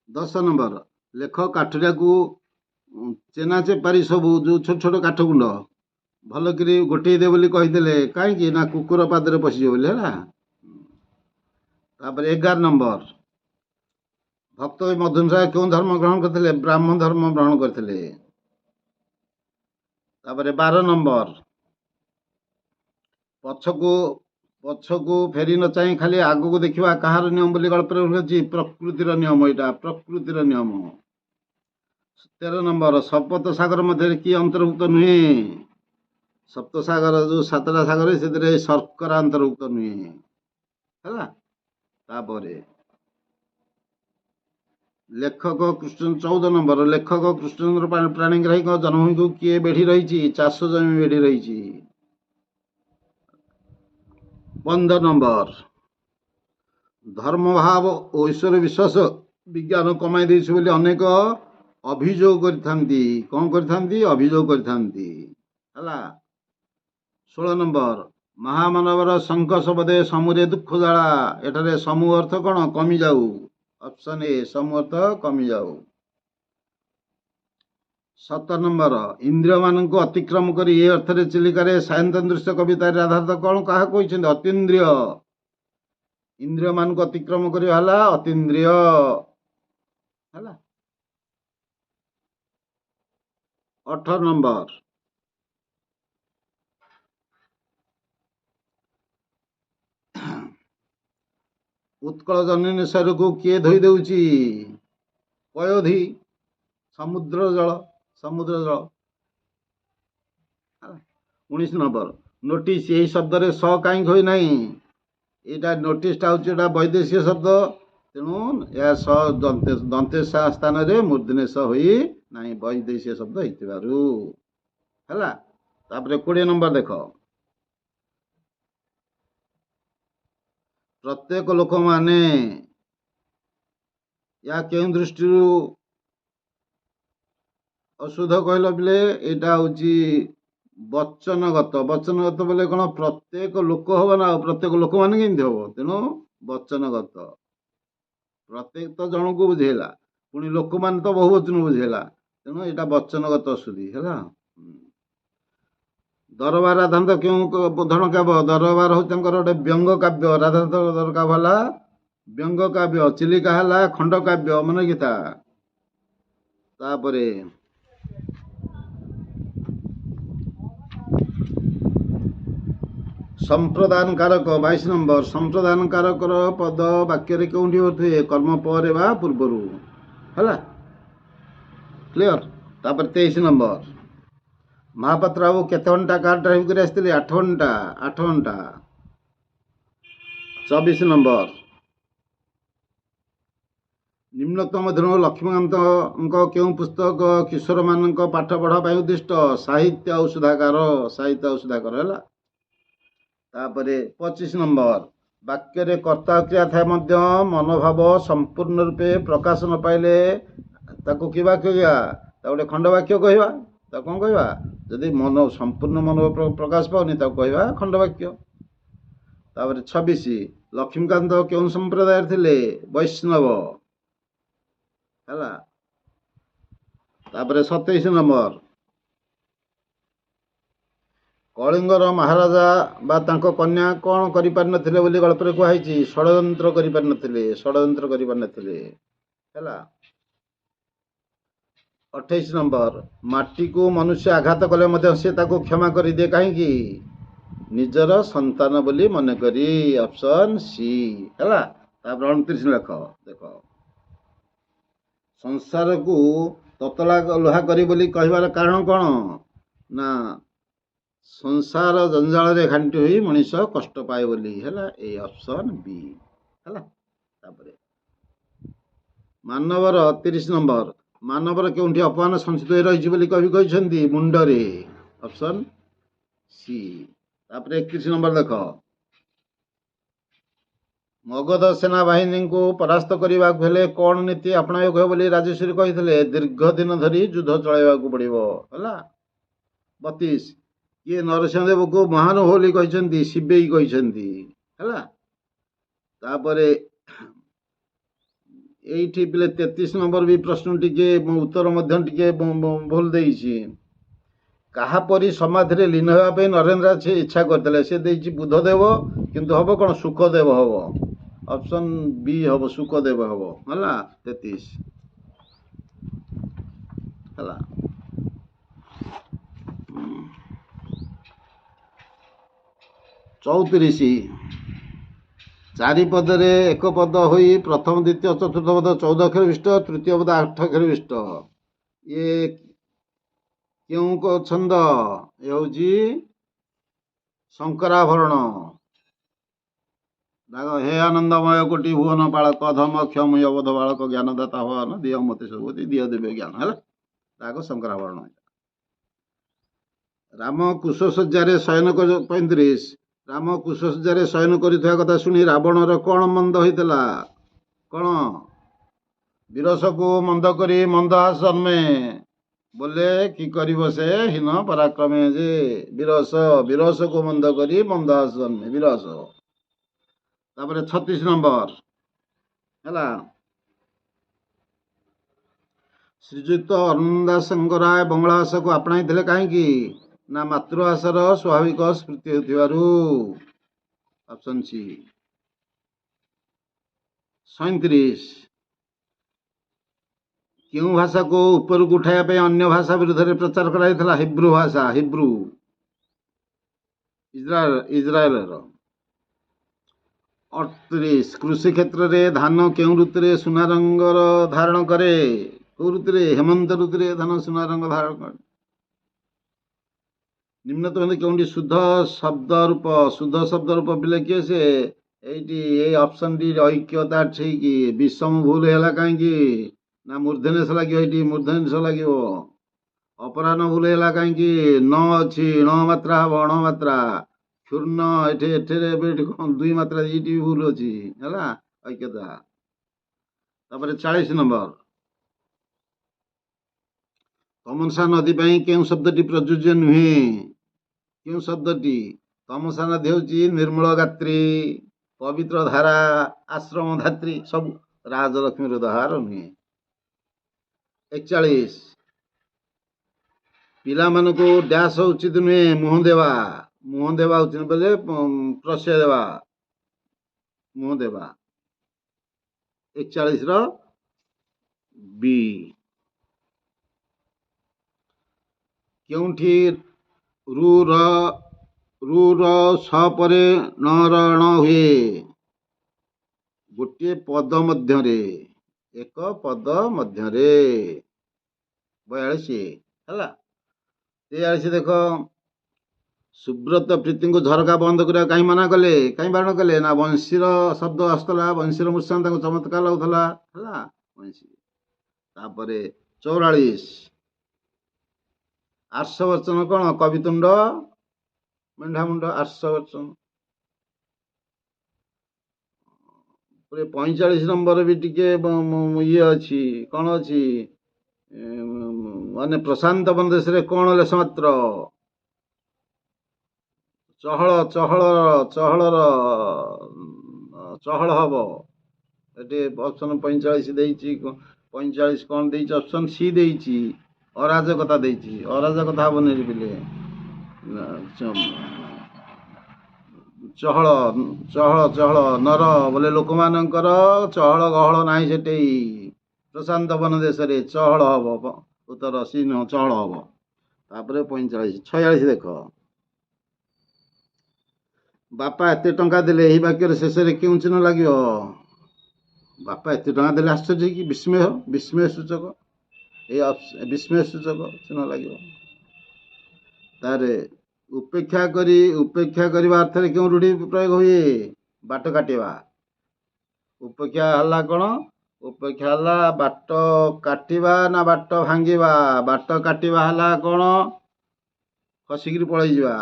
ଦଶ ନମ୍ବର, ଲେଖ କାଠୁରିଆକୁ ଚେନା ଚେପାରି ସବୁ ଯେଉଁ ଛୋଟ ଛୋଟ କାଠ ଗୁଣ୍ଡ ଭଲକିରି ଗୋଟେଇ ଦେ ବୋଲି କହିଦେଲେ, କାହିଁକି? ନା କୁକୁର ପାଦରେ ପଶିଯିବ ବୋଲି, ହେଲା। ତାପରେ 11 ନମ୍ବର, ଭକ୍ତ ମଧୁସୂଦନ କେଉଁ ଧର୍ମ ଗ୍ରହଣ କରିଥିଲେ? ବ୍ରାହ୍ମଣ ଧର୍ମ ଗ୍ରହଣ କରିଥିଲେ। ତାପରେ 12 ନମ୍ବର, ପଛକୁ ଫେରି ନ ଚାହିଁ ଖାଲି ଆଗକୁ ଦେଖିବା କାହାର ନିୟମ ବୋଲି ଗଳ୍ପରେ ଉଲ୍ଲେଖ? ପ୍ରକୃତିର ନିୟମ। ଏଇଟା ପ୍ରକୃତିର ନିୟମ। 13 ନମ୍ବର, ସପ୍ତ ସାଗର ମଧ୍ୟରେ କିଏ ଅନ୍ତର୍ଭୁକ୍ତ ନୁହେଁ? ସପ୍ତ ସାଗର ଯେଉଁ 7ଟା ସାଗର ସେଥିରେ ଶର୍କରା ଅନ୍ତର୍ଭୁକ୍ତ ନୁହେଁ, ହେଲା। ତାପରେ ଲେଖକ କୃଷ୍ଣ 14 ନମ୍ବର, ଲେଖକ କୃଷ୍ଣଚନ୍ଦ୍ର ପାଣିଗ୍ରାହୀଙ୍କ ଜନ୍ମଭୂମିକୁ କିଏ ବେଢ଼ି ରହିଛି? ଚାଷ ଜମି ବେଢ଼ି ରହିଛି। 15 ନମ୍ବର, ଧର୍ମଭାବ ଓ ଈଶ୍ୱର ବିଶ୍ୱାସ ବିଜ୍ଞାନ କମାଇ ଦେଇଛି ବୋଲି ଅନେକ ଅଭିଯୋଗ କରିଥାନ୍ତି। କ'ଣ କରିଥାନ୍ତି? ଅଭିଯୋଗ କରିଥାନ୍ତି, ହେଲା। 16 ନମ୍ବର, ମହାମାନବର ଶଙ୍ଖ ଶବଦେ ସମୁରେ ଦୁଃଖ ଜାଳା। ଏଠାରେ ସମୂହ ଅର୍ଥ କ'ଣ? କମିଯାଉ। ଅପସନ୍ ଏ, ସମୂହ ଅର୍ଥ କମିଯାଉ। 17 ନମ୍ବର, ଇନ୍ଦ୍ରିୟମାନଙ୍କୁ ଅତିକ୍ରମ କରି ଏ ଅର୍ଥରେ ଚିଲିକାରେ ସାୟନ୍ତନ ଦୃଶ୍ୟ କବିତାରେ ଆଧାରିତ କ'ଣ କାହାକୁ କହିଛନ୍ତି? ଅତୀନ୍ଦ୍ରିୟ। ଇନ୍ଦ୍ରିୟମାନଙ୍କୁ ଅତିକ୍ରମ କରିବା ହେଲା ଅତୀନ୍ଦ୍ରିୟ, ହେଲା। 18 ନମ୍ବର, ଉତ୍କଳ ଜନନୀ ସ୍ୱରକୁ କିଏ ଧୋଇ ଦେଉଛି? ପୟୋଧି, ସମୁଦ୍ର ଜଳ। 19 ନମ୍ବର, ନୋଟିସ୍, ଏହି ଶବ୍ଦରେ ସ କାହିଁକି ହୋଇନାହିଁ? ଏଇଟା ନୋଟିସ୍ଟା ହେଉଛି ଏଇଟା ବୈଦେଶିକ ଶବ୍ଦ, ତେଣୁ ଏହା ସ ଦନ୍ତେଶ ସ୍ଥାନରେ ମୂର୍ଦ୍ଧନ୍ୟ ସ ହୋଇ ନାହିଁ, ବୈଦେଶିକ ଶବ୍ଦ ହେଇଥିବାରୁ, ହେଲା। ତାପରେ 20 ନମ୍ବର ଦେଖ, ପ୍ରତ୍ୟେକ ଲୋକମାନେ ଏହା କେଉଁ ଦୃଷ୍ଟିରୁ ଅଶୁଦ୍ଧ କହିଲ ବିଲେ? ଏଇଟା ହେଉଛି ବଚନଗତ। ବଚନଗତ ବୋଲେ କ'ଣ? ପ୍ରତ୍ୟେକ ଲୋକ ହବ ନା, ଆଉ ପ୍ରତ୍ୟେକ ଲୋକମାନେ କେମିତି ହବ? ତେଣୁ ବଚନଗତ। ପ୍ରତ୍ୟେକ ତ ଜଣକୁ ବୁଝେଇଲା, ପୁଣି ଲୋକମାନେ ତ ବହୁବଚନ ବୁଝେଇଲା, ତେଣୁ ଏଇଟା ବଚନଗତ ଅଶୁଦ୍ଧି, ହେଲା। ଦରବାର ରାଧାନ୍ତ କେଉଁ ଧରଣ କାବ୍ୟ? ଦରବାର ହେଉଛି ତାଙ୍କର ଗୋଟେ ବ୍ୟଙ୍ଗ କାବ୍ୟ। ରାଧାନ୍ତ ଦରକାର ହେଲା ବ୍ୟଙ୍ଗ କାବ୍ୟ। ଚିଲିକା ହେଲା ଖଣ୍ଡ କାବ୍ୟ, ମନେ ଗୀତା। ତାପରେ संप्रदान कारक 22 नंबर संप्रदान कारकर पद वाक्य केउंठी होथुए कर्म पर बा पूर्वरु हला क्लियर। तापर 23 नंबर महापात्र बाबू केते घंटा कार ड्राइव कर आसथिले 8 घंटा 8 घंटा। 24 नंबर निम्नतम मध्यम लक्ष्मीकांत केउं पुस्तक किशोर मानक पाठ पढ़ा पाई उद्दिष्ट साहित्य औषधाकार साहित्य औषधाकार है। तापरे 25 नंबर वाक्य कर्ता क्रिया थाए मध्य मनोभाव संपूर्ण रूपे प्रकाश न पाइले ताको कि वाक्य कहवा गोटे खंड वाक्य कहवा कौन कहवा जदि मन संपूर्ण मनोभाव प्रकाश पाउनी कहवा खंड वाक्य। तापर 26 लक्ष्मीकांत केउं संप्रदाय थिले वैष्णव है। तापर 27 नंबर कलिंगर महाराजा बा तांको कन्या कौन करि पार नथिले बोली गल्परे कहैछि षड्यंत्र करि पार नथिले षड्यंत्र करि पार नथिले हैला। 28 नंबर माटी को मनुष्य आघात कले मध्य से ताको क्षमा करि दे काहेकि निजर संतान बोली मन करी ऑप्शन सी हैला। तापर 29 लेख देखो संसार को ततला लोहा करी बोली कहबार कारण कौन ना संसार जंजाल रे घांटी हुई मनीष कष्ट पाए बोली हैला ए ऑप्शन बी हैला। तापरे मानवर 30 नंबर मानवर केउंठी अपमान संचित होई रहिछि बोली कवि कहिसंती मुंडरे ऑप्शन सी। तापरे 31 नंबर देखो मगध सेना बाहिनी को परास्त करने हेले कौन नीति अपनाइक हो बोली राजेश्वरी कही दीर्घ दिन धरी युद्ध चलैवा पड़ो है। 32 ये नरसिंहदेव को महानुभव कहते शिवेई कहते है। तापर ये पिले 33 नंबर भी प्रश्न टिके उत्तर मध्य टिके भूल देइछि काहापरी समाधि लीन होगापी नरेंद्र से इच्छा करते से देइछि बुधदेव किंतु हम कौन सुखदेव हम ऑप्शन बी हम सुखदेव हम है 33 है। 34 चारिपदे एक पद हुई प्रथम द्वितीय चतुर्थ पद 14 अक्षर विशिष्ट तृतीय पद 8 अक्षर विशिष्ट ये क्यों को छंद ये शंकराभरण हे आनंदमय कोटि भुवन बालक धम क्षम अवध बालक ज्ञानदाता भवन दिय मते सबुति दिय देवे ज्ञान है राग शंकराभरण। राम कुशसज्जा शयन 35 राम कुशसज्जा शयन करथिया कथा सुनी रावणर कौन मंद होइतला कौन विरस को मंद करी मंदहास जन्मे बोले कि करिब से हीन पराक्रमे जे विरस विरस को मंद करी मंदहास जन्मे विरस। तापर 36 नंबर है श्रीजुक्त अरुणदास राय बंगलाभाष को अपनाई कहीं ना मातृभाषार स्वाभाविक स्मृति होथिबारु ऑप्शन सी। 37 क्यों भाषा को ऊपर को उठाया अन्य भाषा विरुद्ध में प्रचार कराइथला हिब्रू भाषा हिब्रू इज्राएल। 38 कृषि क्षेत्र में धान क्यों ऋतु में सुना रंगर धारण करे कौ ऋतु हेमंत ऋतु में धान सुना रंग धारण करे। निम्नतम क्योंटी शुद्ध शब्द रूप पिले किए से ये ऑप्शन डी ऐक्यता ठीक विषम भूल है कहीं ना मूर्धनेश लगे मूर्धनेश लगे अपराह भूल है कहीं न अच्छी ण मात्रा हम अण मात्रा क्षुर्ण ये दुई मात्रा ये भूल अच्छी है ऐक्यता। तापर 40 नंबर तमसा नदी क्यों शब्दटी प्रযোज्य नुहे क्यों शब्दटी तमसा नदी हूँ निर्मल गात्री पवित्र धारा आश्रम धात्री सब राजलक्ष्मी उदाहर नुहे। 41 पिला मान को डैश उचित नुहे मुह देवा उचित बोले प्रश्रय देवा मुह देवा 41 बी क्योंठी रु ରୁ ର ସ ପରେ ଣ ର ଣ ହୁଏ ଗୋଟିଏ ପଦ ମଧ୍ୟରେ, ଏକ ପଦ ମଧ୍ୟରେ। 42 ହେଲା। 43 ଦେଖ, ସୁବ୍ରତ ପ୍ରୀତିଙ୍କୁ ଝରକା ବନ୍ଦ କରିବା କାହିଁ ମନା କଲେ, କାହିଁ ବାରଣ କଲେ ନା ବଂଶୀର ଶବ୍ଦ ଆସୁଥିଲା, ବଂଶୀର ମୂର୍ଚ୍ଛନା ତାଙ୍କୁ ଚମତ୍କାର ଲାଗୁଥିଲା ହେଲା ବଂଶୀ। ତାପରେ 44 ଆର୍ଷବଚନ କଣ, କବିତୁଣ୍ଡ ମେଣ୍ଢାମୁଣ୍ଡ ଆର୍ଷବଚନ। 45 ନମ୍ବର ବି ଟିକେ ଇଏ ଅଛି, କଣ ଅଛି ମାନେ ପ୍ରଶାନ୍ତ ବନଦେଶରେ କଣ ଲେଶ ମାତ୍ର, ଚହଳ ଚହଳର ଚହଳ ହବ। ଏଠି ଅପସନ 45 ଦେଇଛି, 45 କଣ ଦେଇଛି, ଅପସନ ସି ଦେଇଛି, ଅରାଜକତା ଦେଇଛି। ଅରାଜକତା ହବନି ପିଲେ, ଚହଳ ଚହଳ ଚହଳ ନର ବୋଲେ ଲୋକମାନଙ୍କର ଚହଳ ଗହଳ ନାହିଁ ସେଠି। ପ୍ରଶାନ୍ତ ବନ ଦେଶରେ ଚହଳ ହବ, ଉତ୍ତର ସି ନୁହଁ, ଚହଳ ହବ। ତାପରେ 45 46 ଦେଖ, ବାପା ଏତେ ଟଙ୍କା ଦେଲେ, ଏହି ବାକ୍ୟର ଶେଷରେ କେଉଁ ଚିହ୍ନ ଲାଗିବ? ବାପା ଏତେ ଟଙ୍କା ଦେଲେ ଆଶ୍ଚର୍ଯ୍ୟ କି ବିସ୍ମୟ, ବିସ୍ମୟ ସୂଚକ, ଏଇ ବିସ୍ମୟ ସୂଚକ ଚିହ୍ନ ଲାଗିବ। ତାରେ ଉପେକ୍ଷା କରିବା ଅର୍ଥରେ କେଉଁ ରୂଢି ପ୍ରୟୋଗ ହୁଏ? ବାଟ କାଟିବା। ଉପେକ୍ଷା ହେଲା କଣ? ଉପେକ୍ଷା ହେଲା ବାଟ କାଟିବା ନା ବାଟ ଭାଙ୍ଗିବା? ବାଟ କାଟିବା ହେଲା କଣ, ଖସିକିରି ପଳେଇଯିବା।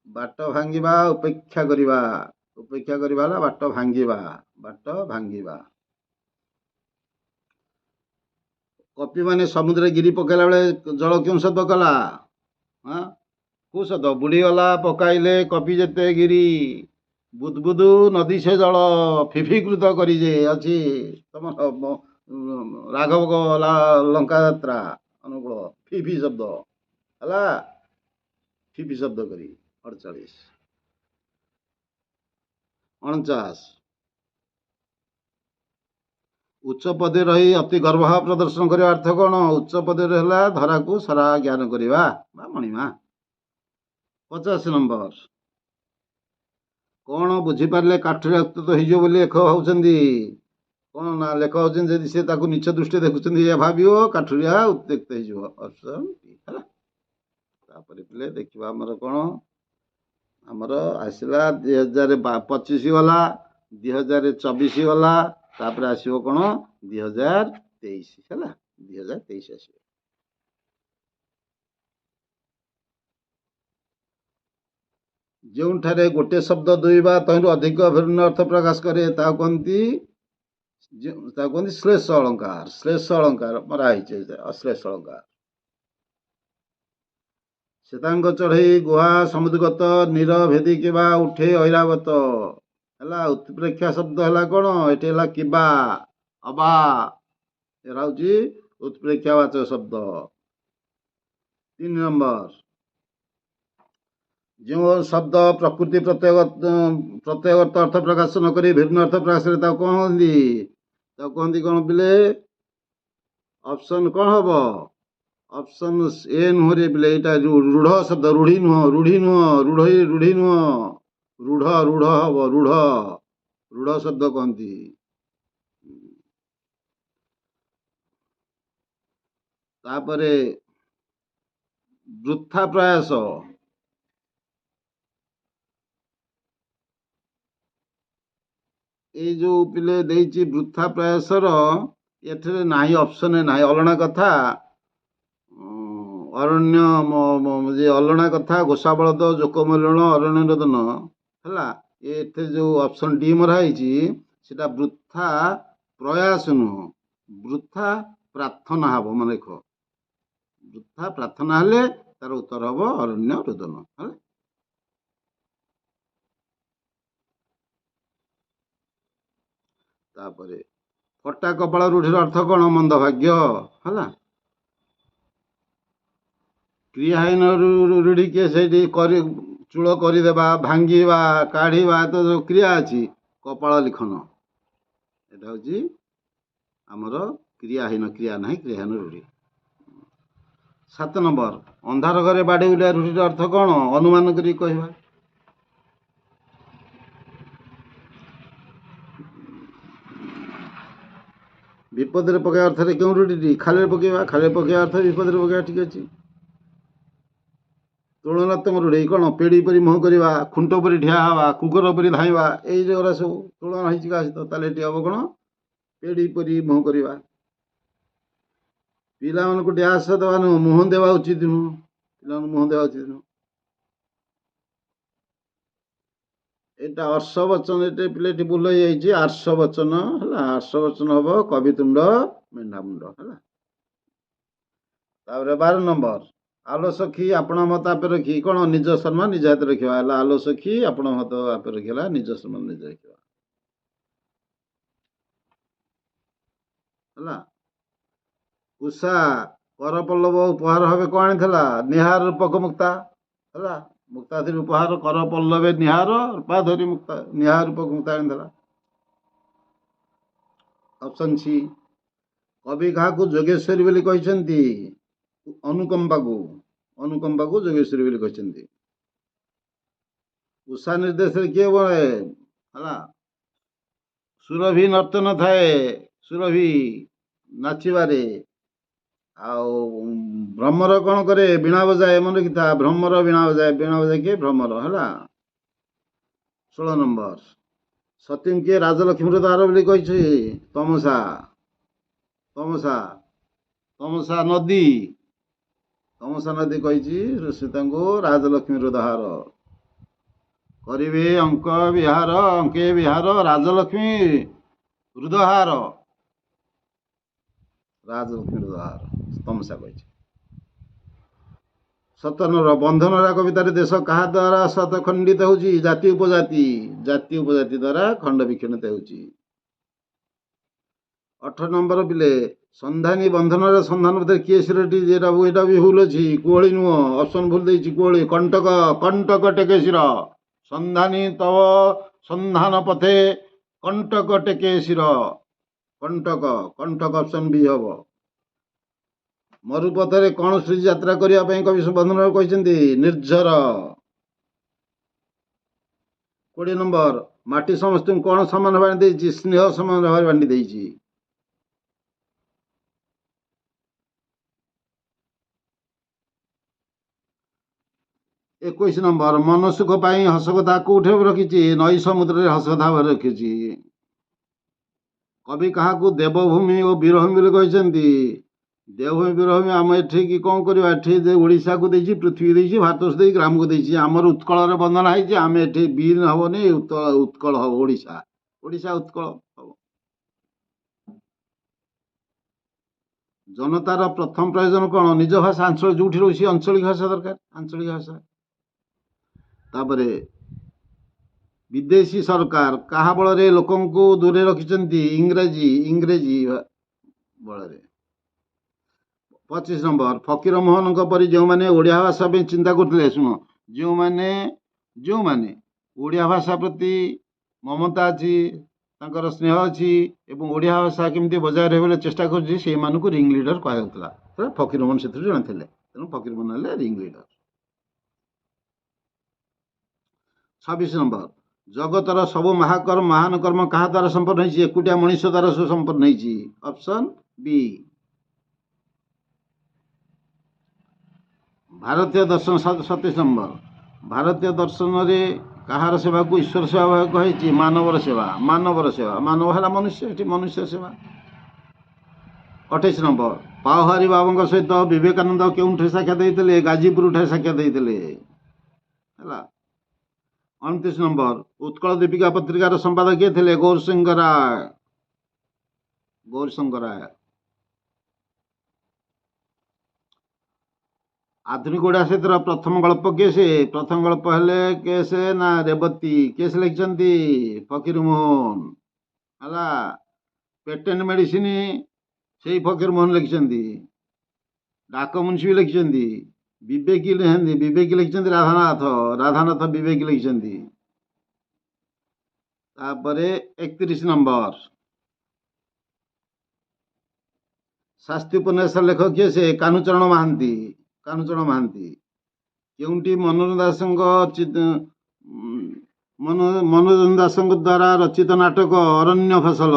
ବାଟ ଭାଙ୍ଗିବା ଉପେକ୍ଷା କରିବା, ଉପେକ୍ଷା କରିବା ହେଲା ବାଟ ଭାଙ୍ଗିବା, ବାଟ ଭାଙ୍ଗିବା। କପି ମାନେ ସମୁଦ୍ରରେ ଗିରି ପକେଇଲା ବେଳେ ଜଳ କେଉଁ ଶବ୍ଦ କଲା? କୋଉ ଶବ୍ଦ? ବୁଡିଗଲା ପକାଇଲେ କପି ଯେତେ ଗିରି, ବୁଦବୁଦୁ ନଦୀ ସେ ଜଳ, ଫିଫିକୃତ କରି ଯେ ଅଛି ତମ ରାଘବ ଲଙ୍କା ଯାତ୍ରା ଅନୁକୂଳ, ଫିଫି ଶବ୍ଦ ହେଲା, ଫିଫି ଶବ୍ଦ କରି। 48 49 ଉଚ୍ଚ ପଦରେ ରହି ଅତି ଗର୍ବ ପ୍ରଦର୍ଶନ କରିବା ଅର୍ଥ କଣ? ଉଚ୍ଚ ପଦରେ ହେଲା ଧରାକୁ ସାରା ଜ୍ଞାନ କରିବା ବା ମଣିମା। 50 ନମ୍ବର, କଣ ବୁଝିପାରିଲେ କାଠୁରିଆ ଉତ୍ତେଜିତ ହେଇଯିବ ବୋଲି ଲେଖକ ଭାବୁଛନ୍ତି? କଣ ନା ଲେଖକ ଭାବୁଛନ୍ତି ଯଦି ସେ ତାକୁ ନିଚ ଦୃଷ୍ଟିରେ ଦେଖୁଛନ୍ତି, ଏହା ଭାବିବ କାଠୁରିଆ ଉତ୍ତେଜିତ ହେଇଯିବ। ଅପସନ ହେଲା। ତାପରେ ପିଲେ ଦେଖିବା ଆମର କଣ, ଆମର ଆସିଲା 2025 ଗଲା, 2024 ଗଲା, ତାପରେ ଆସିବ କଣ 2023 ହେଲା, 2023 ଆସିବ। ଯେଉଁଠାରେ ଗୋଟିଏ ଶବ୍ଦ ଦୁଇ ବା ତହିଁରୁ ଅଧିକ ଭିନ୍ନ ଅର୍ଥ ପ୍ରକାଶ କରେ ତାକୁ କୁହନ୍ତି ଶ୍ଲେଷ ଅଳଙ୍କାର। ଶ୍ଲେଷ ଅଳଙ୍କାର ମରା ହେଇଛି, ଅଶ୍ଲେଷ ଅଳଙ୍କାର। ଶ୍ଵେତାଙ୍ଗ ଚଢେଇ ଗୁହା ସମୁଦ୍ରଗତ, ନୀର ଭେଦି କିବା ଉଠେ ଐରାବତ ହେଲା। ଉତ୍ପ୍ରେକ୍ଷା ଶବ୍ଦ ହେଲା କଣ? ଏଠି ହେଲା କିବା, ଅବା, ଏରା ହଉଛି ଉତ୍ପ୍ରେକ୍ଷାବାଚକ ଶବ୍ଦ। 3 ନମ୍ବର, ଯେଉଁ ଶବ୍ଦ ପ୍ରକୃତି ପ୍ରତ୍ୟୟଗତ ଅର୍ଥ ପ୍ରକାଶ ନ କରି ଭିନ୍ନ ଅର୍ଥ ପ୍ରକାଶ କରେ ତାକୁ କଣ କହନ୍ତି? ତାକୁ କହନ୍ତି କଣ ପିଲେ? ଅପସନ କଣ ହବ? ଅପସନ ଏ ନୁହଁରେ ପିଲେ, ଏଇଟା ରୂଢ ଶବ୍ଦ, ରୂଢି ନୁହଁ, ରୂଢି ନୁହଁ, ରୂଢି ନୁହଁ, ରୂଢ ରୂଢ ହବ, ରୂଢ, ରୂଢ ଶବ୍ଦ କହନ୍ତି। ତାପରେ ବୃଥା ପ୍ରୟାସ, ଏଇ ଯୋଉ ପିଲେ ଦେଇଛି ବୃଥା ପ୍ରୟାସର, ଏଥିରେ ନାହିଁ, ଅପସନରେ ନାହିଁ। ଅଲଣା କଥା, ଅରଣ୍ୟ ଅଲଣା କଥା, ଘୋଷା ବଳଦ, ଜୋକ ମେଲଣ, ଅରଣ୍ୟ ରୋଦନ ହେଲା। ଏଥିରେ ଯୋଉ ଅପସନ ଡି ମରା ହେଇଛି ସେଟା ବୃଥା ପ୍ରୟାସ ନୁହଁ, ବୃଥା ପ୍ରାର୍ଥନା ହବ। ମନେ ଦେଖ, ବୃଥା ପ୍ରାର୍ଥନା ହେଲେ ତାର ଉତ୍ତର ହବ ଅରଣ୍ୟ ରୋଦନ ହେଲା। ତାପରେ ଫଟା କପାଳ ରୂଢିର ଅର୍ଥ କଣ? ମନ୍ଦ ଭାଗ୍ୟ ହେଲା। କ୍ରିୟାହୀନ ରୂଢି କିଏ? ସେଇଠି ଚୂଳ କରିଦେବା, ଭାଙ୍ଗିବା, କାଢିବା, ତ ଯୋଉ କ୍ରିୟା ଅଛି, କପାଳ ଲିଖନ, ଏଟା ହଉଛି ଆମର କ୍ରିୟାହୀନ, କ୍ରିୟା ନାହିଁ, କ୍ରିୟାହୀନ ରୂଢି। 7 ନମ୍ବର, ଅନ୍ଧାର ଘରେ ବାଡି ବୁଲିବା ରୂଢିର ଅର୍ଥ କଣ? ଅନୁମାନ କରି କହିବା। ବିପଦରେ ପକାଇବା ଅର୍ଥରେ କେଉଁ ରୂଢ଼ିଟି? ଖାଲିରେ ପକାଇବା। ଖାଲିରେ ପକାଇବା ଅର୍ଥ ବିପଦରେ ପକାଇବା। ଠିକ୍ ଅଛି। ତୁଳନାତ୍ମକ ରୂଢ଼ି କ'ଣ? ପେଡ଼ି ପରି ମୁହଁ କରିବା, ଖୁଣ୍ଟ ପରି ଠିଆ ହେବା, କୁକୁର ପରି ଧାଇଁବା, ଏଇ ଯୋଉଗୁରା ସବୁ ତୁଳନା ହେଇଛି କାହା ସହିତ? ତାହେଲେ ଏଠି ହବ କ'ଣ? ପେଡ଼ି ପରି ମୁହଁ କରିବା। ପିଲାମାନଙ୍କୁ ଡ୍ୟାସ୍ ଦେବା ନୁହଁ, ମୁହଁ ଦେବା ଉଚିତ ନୁହଁ। ପିଲାମାନଙ୍କୁ ମୁହଁ ଦେବା ଉଚିତ ନୁହଁ। ଏଇଟା ଅର୍ଷବଚନ, ଏଠି ପିଲାଟି ଭୁଲ ହେଇଯାଇଛି। ଆର୍ଷବଚନ ହେଲା। ଆର୍ଷବଚନ ହବ କବିତୁଣ୍ଡ ମେଣ୍ଢାମୁଣ୍ଡ ହେଲା। ତାପରେ 12 ନମ୍ବର, ଆଲୋ ସଖୀ ଆପଣ ମତ ଆପେ ରଖି କ'ଣ? ନିଜ ସମ୍ମାନ ନିଜ ହାତରେ ରଖିବା ହେଲା। ଆଲୋ ସଖୀ ଆପଣ ମତ ଆପେ ରଖିଲା, ନିଜ ସମ୍ମାନ ନିଜେ ରଖିବା ହେଲା। ଉଷା କରପଲ୍ଲବ ଉପହାର ଭାବେ କ'ଣ ଆଣିଥିଲା? ନିହାର ରୂପକ ମୁକ୍ତା ହେଲା। ମୁକ୍ତା ଧରି ଉପହାର, କର ପଲ୍ଲବେ ନିହାର, ରୂପା ଧରି ମୁକ୍ତା, ନିହାର ରୂପକ ମୁକ୍ତା ଆଣିଥିଲା। ଅପସନ୍ ସି, କବି କାହାକୁ ଯୋଗେଶ୍ୱରୀ ବୋଲି କହିଛନ୍ତି? ଅନୁକମ୍ପାକୁ। ଅନୁକମ୍ପାକୁ ଯୋଗେଶ୍ୱରୀ ବୋଲି କହିଛନ୍ତି। ଉଷା ନିର୍ଦ୍ଦେଶରେ କିଏ ବଳେ ହେଲା? ସୁରଭି ନର୍ତ୍ତନ ଥାଏ, ସୁରଭି ନାଚିବାରେ। ଆଉ ଭ୍ରମର କ'ଣ କରେ? ବୀଣା ବଜାଏ। ମନେ ରଖିଥା, ଭ୍ରମର ବୀଣା ବଜାଏ। ବୀଣା ବଜାଏ କିଏ? ଭ୍ରମର ହେଲା। 16 ନମ୍ବର, ସତୀଙ୍କୁ କିଏ ରାଜଲକ୍ଷ୍ମୀର ଦ୍ୱାର ବୋଲି କହିଛି? ତମସା। ତମସା। ତମସା ନଦୀ। ତମସା ନଦୀ କହିଛି ସୀତାଙ୍କୁ ରାଜଲକ୍ଷ୍ମୀର ଦ୍ୱାର। କରିବେ ଅଙ୍କ ବିହାର, ଅଙ୍କେ ବିହାର, ରାଜଲକ୍ଷ୍ମୀ ହୃଦହାର। ରାଜଲକ୍ଷ୍ମୀର ଦ୍ୱାର ତମସା କହିଛି। 17 ବନ୍ଧନରା କବିତାରେ ଦେଶ କାହା ଦ୍ୱାରା ସତ ଖଣ୍ଡିତ ହେଉଛି? ଜାତି ଉପଜାତି। ଜାତି ଉପଜାତି ଦ୍ୱାରା ଖଣ୍ଡ ବିଖଣ୍ଡିତ ହେଉଛି। 18 ନମ୍ବର ପିଲେ, ସନ୍ଧାନୀ ବନ୍ଧନରେ ସନ୍ଧାନ ପଥରେ କିଏ ଶିରଟି? ଏଇଟା ବି ଭୁଲ ଅଛି। କୁହଳି ନୁହଁ, ଅପସନ୍ ଭୁଲ ଦେଇଛି। କୁହଳି। କଣ୍ଟକ। କଣ୍ଟକ ଟେକେ ଶିର। ସନ୍ଧାନୀ ତବ ସନ୍ଧାନ ପଥେ କଣ୍ଟକ ଟେକେ ଶିର। କଣ୍ଟକ। କଣ୍ଟକ ଅପସନ୍ ବି ହବ। ମରୁପଥରେ କ'ଣ ଶ୍ରୀ ଯାତ୍ରା କରିବା ପାଇଁ କବି ବନ୍ଧନରେ କହିଛନ୍ତି? ନିର୍ଝର। 20 ନମ୍ବର, ମାଟି ସମସ୍ତଙ୍କୁ କ'ଣ ସମାନ ଭାବେ ଦେଇଛି? ସ୍ନେହ ସମାନ ଭାବରେ ବାଣ୍ଟି ଦେଇଛି। 21 ନମ୍ବର, ମନ ସୁଖ ପାଇଁ ହସ କଥା କୋଉଠି ରଖିଛି? ନଈ ସମୁଦ୍ରରେ ହସ କଥା ଭାବରେ ରଖିଛି। କବି କାହାକୁ ଦେବଭୂମି ଓ ବୀରଭୂମି ବୋଲି କହିଛନ୍ତି? ଦେବଭୂମି ବୀରଭୂମି ଆମ ଏଠିକି କ'ଣ କରିବା? ଏଠି ଓଡ଼ିଶାକୁ ଦେଇଛି, ପୃଥିବୀ ଦେଇଛି, ଭାରତବର୍ଷ ଦେଇଛି, ଗ୍ରାମକୁ ଦେଇଛି। ଆମର ଉତ୍କଳରେ ବନ୍ଦନା ହେଇଛି। ଆମେ ଏଠି ବୀର ହବନି, ଉତ୍କଳ ହବ। ଓଡ଼ିଶା। ଓଡ଼ିଶା ଉତ୍କଳ ହବ। ଜନତାର ପ୍ରଥମ ପ୍ରয়োଜନ କ'ଣ? ନିଜ ଭାଷା। ଆଞ୍ଚଳିକ ଯୋଉଠି ରହୁଛି ଆଞ୍ଚଳିକ ଭାଷା ଦରକାର। ଆଞ୍ଚଳିକ ଭାଷା। ତାପରେ ବିଦେଶୀ ସରକାର କାହା ବଳରେ ଲୋକଙ୍କୁ ଦୂରରେ ରଖିଛନ୍ତି? ଇଂରେଜୀ ବଳରେ। 25 ନମ୍ବର, ଫକୀର ମୋହନଙ୍କ ପରି ଯେଉଁମାନେ ଓଡ଼ିଆ ଭାଷା ପାଇଁ ଚିନ୍ତା କରୁଥିଲେ, ଶୁଣ, ଯେଉଁମାନେ ଓଡ଼ିଆ ଭାଷା ପ୍ରତି ମମତା ଅଛି, ତାଙ୍କର ସ୍ନେହ ଅଛି ଏବଂ ଓଡ଼ିଆ ଭାଷା କେମିତି ବଜାୟ ରହିବ ବୋଲି ଚେଷ୍ଟା କରୁଛି, ସେଇମାନଙ୍କୁ ରିଙ୍ଗ ଲିଡର କୁହାଯାଉଥିଲା। ଫକୀର ମୋହନ ସେଥିରୁ ଜଣେ ଥିଲେ। ତେଣୁ ଫକୀର ମୋହନ ହେଲେ ରିଙ୍ଗ ଲିଡର। 26 ନମ୍ବର, ଜଗତର ସବୁ ମହାନ କର୍ମ କାହା ଦ୍ୱାରା ସମ୍ପନ୍ନ ହେଇଛି? ଏକୁଟିଆ ମଣିଷ ଦ୍ୱାରା ସମ୍ପନ୍ନ ହେଇଛି। Option B. ଭାରତୀୟ ଦର୍ଶନ 27 ନମ୍ବର, ଭାରତୀୟ ଦର୍ଶନରେ କାହାର ସେବାକୁ ଈଶ୍ୱର ସେବା ଭାବେ କୁହାଯାଇଛି? ମାନବର ସେବା। ମାନବର ସେବା। ମାନବ ହେଲା ମନୁଷ୍ୟ, ଏଠି ମନୁଷ୍ୟ ସେବା। 28 ନମ୍ବର, ପାଓହାରୀ ବାବାଙ୍କ ସହିତ ବିବେକାନନ୍ଦ କେଉଁଠାରେ ସାକ୍ଷାତ ଦେଇଥିଲେ? ଗାଜିପୁରଠାରେ ସାକ୍ଷାତ ଦେଇଥିଲେ ହେଲା। 29 ନମ୍ବର, ଉତ୍କଳ ଦୀପିକା ପତ୍ରିକାର ସମ୍ପାଦକ କିଏ ଥିଲେ? ଗୌରଶଙ୍କ ରାୟ। ଆଧୁନିକ ଓଡ଼ିଆ ସାହିତ୍ୟର ପ୍ରଥମ ଗଳ୍ପ କିଏ ସେ? ପ୍ରଥମ ଗଳ୍ପ ହେଲେ କେସ୍ ନା ରେବତୀ। କେସ୍ ଲେଖିଛନ୍ତି ଫକୀର ମୋହନ ହେଲା। ପେଟେଣ୍ଟ ମେଡିସିନ ସେଇ ଫକୀର ମୋହନ ଲେଖିଛନ୍ତି। ଡାକମୁନ୍ସି ବି ଲେଖିଛନ୍ତି। ବିବେକୀ ଲେଖିଛନ୍ତି ରାଧାନାଥ ବିବେକୀ ଲେଖିଛନ୍ତି। ତାପରେ 31 ନମ୍ବର, ଶାସ୍ତି ଉପନ୍ୟାସର ଲେଖକ କିଏ ସେ? କାହ୍ନୁଚରଣ ମହାନ୍ତି। କେଉଁଠି ମନୋରଞ୍ଜନ ଦାସଙ୍କ ଦ୍ୱାରା ରଚିତ ନାଟକ ଅରଣ୍ୟ ଫସଲ।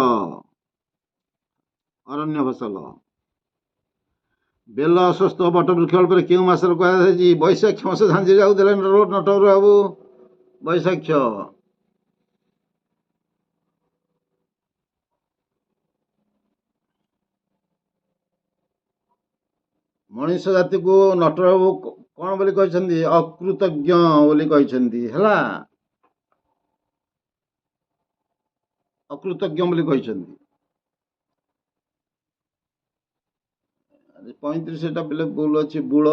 ଅରଣ୍ୟ ଫସଲ। ବେଲ ଅଶ୍ୱସ୍ଥ ବଟବୃକ୍ଷ ଉପରେ କେଉଁ ମାସରେ କୁହାଯାଇଛି? ବୈଶାଖ ମାସ। ଝାଞ୍ଜି ଯାଉଥିଲେ ନଟବର ବାବୁ। ବୈଶାଖ। ମଣିଷ ଜାତିକୁ ନଟବାବୁ କଣ ବୋଲି କହିଛନ୍ତି? ଅକୃତଜ୍ଞ ବୋଲି କହିଛନ୍ତି। ହେଲା, ଅକୃତଜ୍ଞ ବୋଲି କହିଛନ୍ତି। 35ଟା ପିଲେ ଭୁଲ ଅଛି। ବୁଳ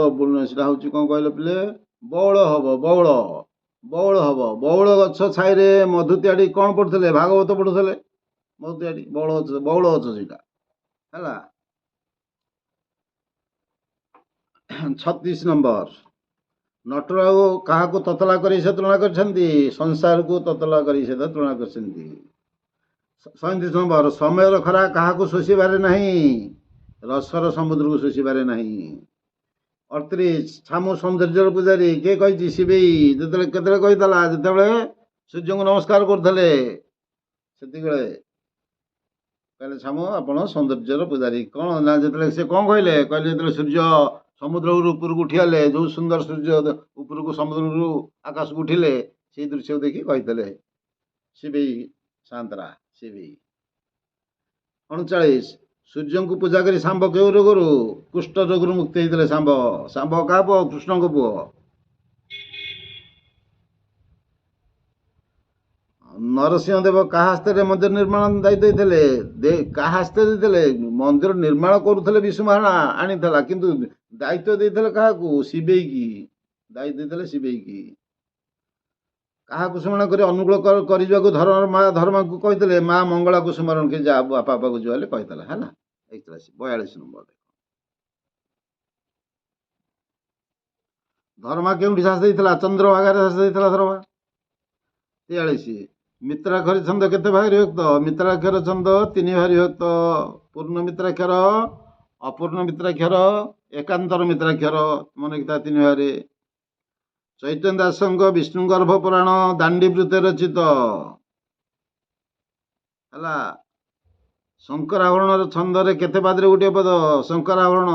ସେଟା ହଉଛି କଣ କହିଲ ପିଲେ? ବଉଳ ହବ। ବଉଳ ହବ। ବଉଳ ଗଛ ଛାଇରେ ମଧୁତିଆଡ଼ି କଣ ପଢୁଥିଲେ? ଭାଗବତ ପଢୁଥିଲେ। ମଧୁତିଆଡ଼ି ବଉଳ ଗଛ ସେଇଟା। ହେଲା। 36 ନମ୍ବର। ନଟରାଉ କାହାକୁ ତତଲା କରି ସେ ତୁଳନା କରିଛନ୍ତି? ସଂସାରକୁ ତତଲା କରି ସେ ତୁଳନା କରିଛନ୍ତି। 37 ନମ୍ବର। ସମୟର ଖରା କାହାକୁ ଶୋଷିବାରେ ନାହିଁ? ରସର ସମୁଦ୍ରକୁ ଶୋଷିବାରେ ନାହିଁ। 38 ଛାମୁ ସୌନ୍ଦର୍ଯ୍ୟର ପୂଜାରୀ କିଏ କହିଛି? ଶିବେଇ। କେତେବେଳେ କହିଥିଲା? ଯେତେବେଳେ ସୂର୍ଯ୍ୟଙ୍କୁ ନମସ୍କାର କରୁଥିଲେ ସେତିକିବେଳେ କହିଲେ ଛାମୁ ଆପଣ ସୌନ୍ଦର୍ଯ୍ୟର ପୂଜାରୀ। କଣ ନା ଯେତେବେଳେ ସେ କଣ କହିଲେ? ଯେତେବେଳେ ସୂର୍ଯ୍ୟ ସମୁଦ୍ର ଉପରକୁ ଉଠିଗଲେ, ଯୋଉ ସୁନ୍ଦର ସୂର୍ଯ୍ୟ ଉପରକୁ ସମୁଦ୍ରରୁ ଆକାଶକୁ ଉଠିଲେ, ସେଇ ଦୃଶ୍ୟକୁ ଦେଖି କହିଥିଲେ ଶିବେଇ ସାନ୍ତରା ଶିବେଇ। 39 ସୂର୍ଯ୍ୟଙ୍କୁ ପୂଜା କରି ଶାମ୍ବ କେଉଁ ରୋଗରୁ? କୁଷ୍ଠ ରୋଗରୁ ମୁକ୍ତି ହେଇଥିଲେ ଶାମ୍ବ। ଶାମ୍ବ କାହା ପୁଅ? କୃଷ୍ଣଙ୍କ ପୁଅ। ନରସିଂହ ଦେବ କାହା ହସ୍ତରେ ମନ୍ଦିର ନିର୍ମାଣ ଦାୟିତ୍ୱ ଦେଇଥିଲେ? କାହା ହସ୍ତରେ ଦେଇଥିଲେ? ମନ୍ଦିର ନିର୍ମାଣ କରୁଥିଲେ ବିଶୁ ମହାରଣା ଆଣିଥିଲା, କିନ୍ତୁ ଦାୟିତ୍ୱ ଦେଇଥିଲେ କାହାକୁ? ଶିବେଇକି। ଦାୟିତ୍ୱ ଦେଇଥିଲେ ଶିବେଇକି। କାହାକୁ ସ୍ମରଣ କରି ଅନୁକୂଳ କରିଯିବାକୁ ମା ଧର୍ମକୁ କହିଥିଲେ? ମା ମଙ୍ଗଳାକୁ ସ୍ମରଣ କରି ଯା ବାପା ବାପାକୁ ଯିବା ବୋଲି କହିଥିଲା। ହେଲା। 42 ନମ୍ବର। ଧର୍ମା କେଉଁଠି ଶାସ ଦେଇଥିଲା? ଚନ୍ଦ୍ରଭାଗାରେ ଶାସ ଦେଇଥିଲା ଧର୍ମା। 43 ମିତ୍ରାକ୍ଷର ଛନ୍ଦ କେତେ ଭାଗରେ ବିଭକ୍ତ? ମିତ୍ରାକ୍ଷର ଛନ୍ଦ 3 ଭାଗରେ ବିଭକ୍ତ। ପୂର୍ଣ୍ଣ ମିତ୍ରାକ୍ଷର, ଅପୂର୍ଣ୍ଣ ମିତ୍ରାକ୍ଷର, ଏକାନ୍ତର ମିତ୍ରାକ୍ଷର। ମନେ ରଖିଥା 3 ଭାଗରେ। ଚୈତନ୍ୟ ଦାସଙ୍କ ବିଷ୍ଣୁ ଗର୍ଭ ପୁରାଣ ଦାଣ୍ଡି ବୃତ୍ତେ ରଚିତ। ହେଲା। ଶଙ୍କରାଭରଣର ଛନ୍ଦରେ କେତେ ପାଦରେ ଗୋଟିଏ ପଦ? ଶଙ୍କରାଭରଣ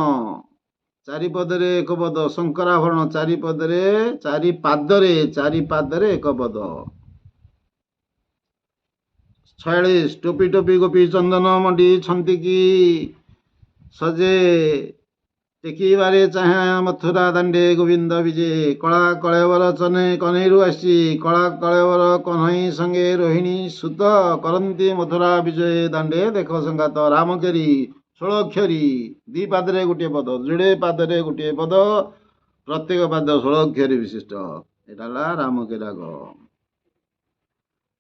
4 ପଦରେ 1 ପଦ। ଶଙ୍କରାଭରଣ 4 ପଦରେ 4 ପାଦରେ 1 ପଦ। 46 ଟୋପି ଟୋପି ଗୋପୀ ଚନ୍ଦନ ମଣ୍ଡି ଛନ୍ତିକି ସଜେ ଟେକିବାରେ ଚାହେଁ ମଥୁରା ଦାଣ୍ଡେ ଗୋବିନ୍ଦ ବିଜେ। କଳା କଳେବର କନେଇରୁ ଆସିଛି। କଳା କଳେବର କହ୍ନେଇ ସଙ୍ଗେ ରୋହିଣୀ ସୁତ କରନ୍ତି ମଥୁରା ବିଜୟ ଦାଣ୍ଡେ ଦେଖ ସଂଘାତ। ରାମକେରି 16 ଅକ୍ଷରୀ 2 ପାଦରେ ଗୋଟିଏ ପଦ। ଯୋଡ଼େ ପାଦରେ ଗୋଟିଏ ପଦ। ପ୍ରତ୍ୟେକ ପାଦ 16 ଅକ୍ଷରୀ ବିଶିଷ୍ଟ। ଏଟା ହେଲା ରାମକେରି ରାଗ।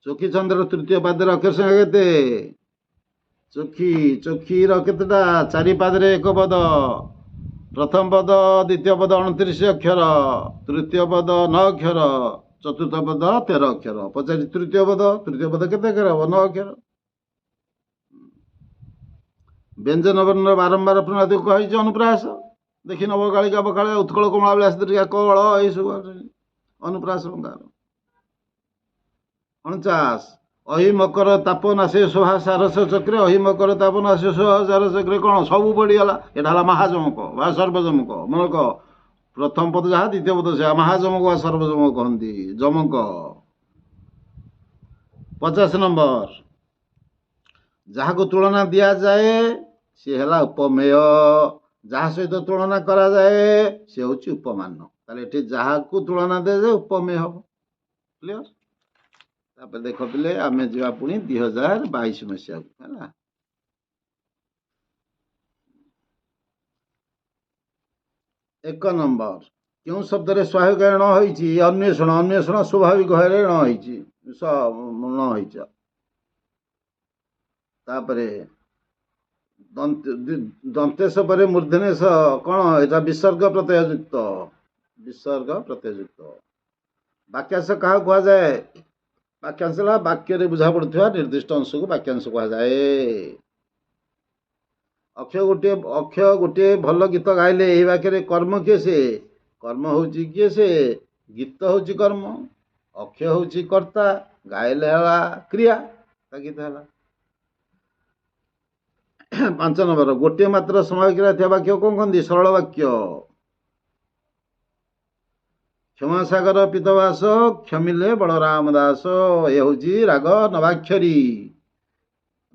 ଚୋଖୀ ଛନ୍ଦର ତୃତୀୟ ପାଦରେ ଅକ୍ଷର ସଂଖ୍ୟା କେତେ? ଚୋଖୀର କେତେଟା? 4 ପାଦରେ 1 ପଦ। ପ୍ରଥମ ପଦ ଦ୍ୱିତୀୟ ପଦ 29 ଅକ୍ଷର, ତୃତୀୟ ପଦ 9 ଅକ୍ଷର, ଚତୁର୍ଥ ପଦ 13 ଅକ୍ଷର। ପଚାରିଛି ତୃତୀୟ ପଦ କେତେ ଅକ୍ଷର ହବ? 9 ଅକ୍ଷର। ବ୍ୟଞ୍ଜନ ବର୍ଣ୍ଣର ବାରମ୍ବାର ପୁନରାବୃତ୍ତି କହିଛି ଅନୁପ୍ରାସ। ଦେଖି ନବକାଳିକା ବକାଳ ଉତ୍କଳ କମଳା ବିଳାସ ଦୀର୍ଘା କଳ ଏଇସବୁ ଅନୁପ୍ରାସ। 49 ଅହିମକର ତାପ ନାଶେ ଶୋଭା ସାରସ ଚକ୍ରେ। ଅହିମକର ତାପ ନାଶେ ଶୋଭା ସାରସ ଚକ୍ରେ କଣ? ସବୁ ପଡ଼ିଗଲା। ଏଟା ହେଲା ମହାଜମକ ବା ସର୍ବଜମକ। ମନକ ପ୍ରଥମ ପଦ ଯାହା ଦ୍ୱିତୀୟ ପଦ ସେହା ମହାଜମକ ବା ସର୍ବଜମକ କହନ୍ତି। ଜମକ। 50 ନମ୍ବର। ଯାହାକୁ ତୁଳନା ଦିଆଯାଏ ସେ ହେଲା ଉପମେୟ। ଯାହା ସହିତ ତୁଳନା କରାଯାଏ ସେ ହଉଛି ଉପମାନ। ତାହେଲେ ଏଠି ଯାହାକୁ ତୁଳନା ଦିଆଯାଏ ଉପମେୟ ହବ। କ୍ଲିୟର? ତାପରେ ଦେଖ ପିଲେ ଆମେ ଯିବା ପୁଣି 2022 ମସିହାକୁ। ହେଲା। ଏକ ନମ୍ବର। କେଉଁ ଶବ୍ଦରେ ସ୍ୱାଭାବିକ ଣ ହେଇଛି? ଅନ୍ୱେଷଣ। ଅନ୍ୱେଷଣ ସ୍ୱାଭାବିକ ଭାବରେ ଣ ହେଇଛି। ତାପରେ ଦନ୍ତେଶ ପରେ ମୂର୍ଧନେଶ କଣ? ଏଟା ବିସର୍ଗ ପ୍ରତ୍ୟୟଯୁକ୍ତ। ବିସର୍ଗ ପ୍ରତ୍ୟୟଯୁକ୍ତ। ବାକ୍ୟାଂଶ କାହାକୁ କୁହାଯାଏ? ବାକ୍ୟାଂଶ ହେଲା ବାକ୍ୟରେ ବୁଝା ପଡୁଥିବା ନିର୍ଦ୍ଦିଷ୍ଟ ଅଂଶକୁ ବାକ୍ୟାଂଶ କୁହାଯାଏ। ଅକ୍ଷୟ ଗୋଟିଏ ଭଲ ଗୀତ ଗାଇଲେ ଏହି ବାକ୍ୟରେ କର୍ମ କିଏ ସେ? କର୍ମ ହଉଛି କିଏ ସେ? ଗୀତ ହଉଛି କର୍ମ, ଅକ୍ଷୟ ହଉଛି କର୍ତ୍ତା, ଗାଇଲେ ହେଲା କ୍ରିୟା, ତା ଗୀତ ହେଲା। ପାଞ୍ଚ ନମ୍ବର ଗୋଟିଏ ମାତ୍ର ସମାବିକ୍ରିୟା ଥିବା ବାକ୍ୟ କଣ କହନ୍ତି? ସରଳ ବାକ୍ୟ। କ୍ଷମାସାଗର ପିତବାସ କ୍ଷମିଲେ ବଳରାମ ଦାସ। ଏ ହଉଛି ରାଗ ନବାକ୍ଷରୀ।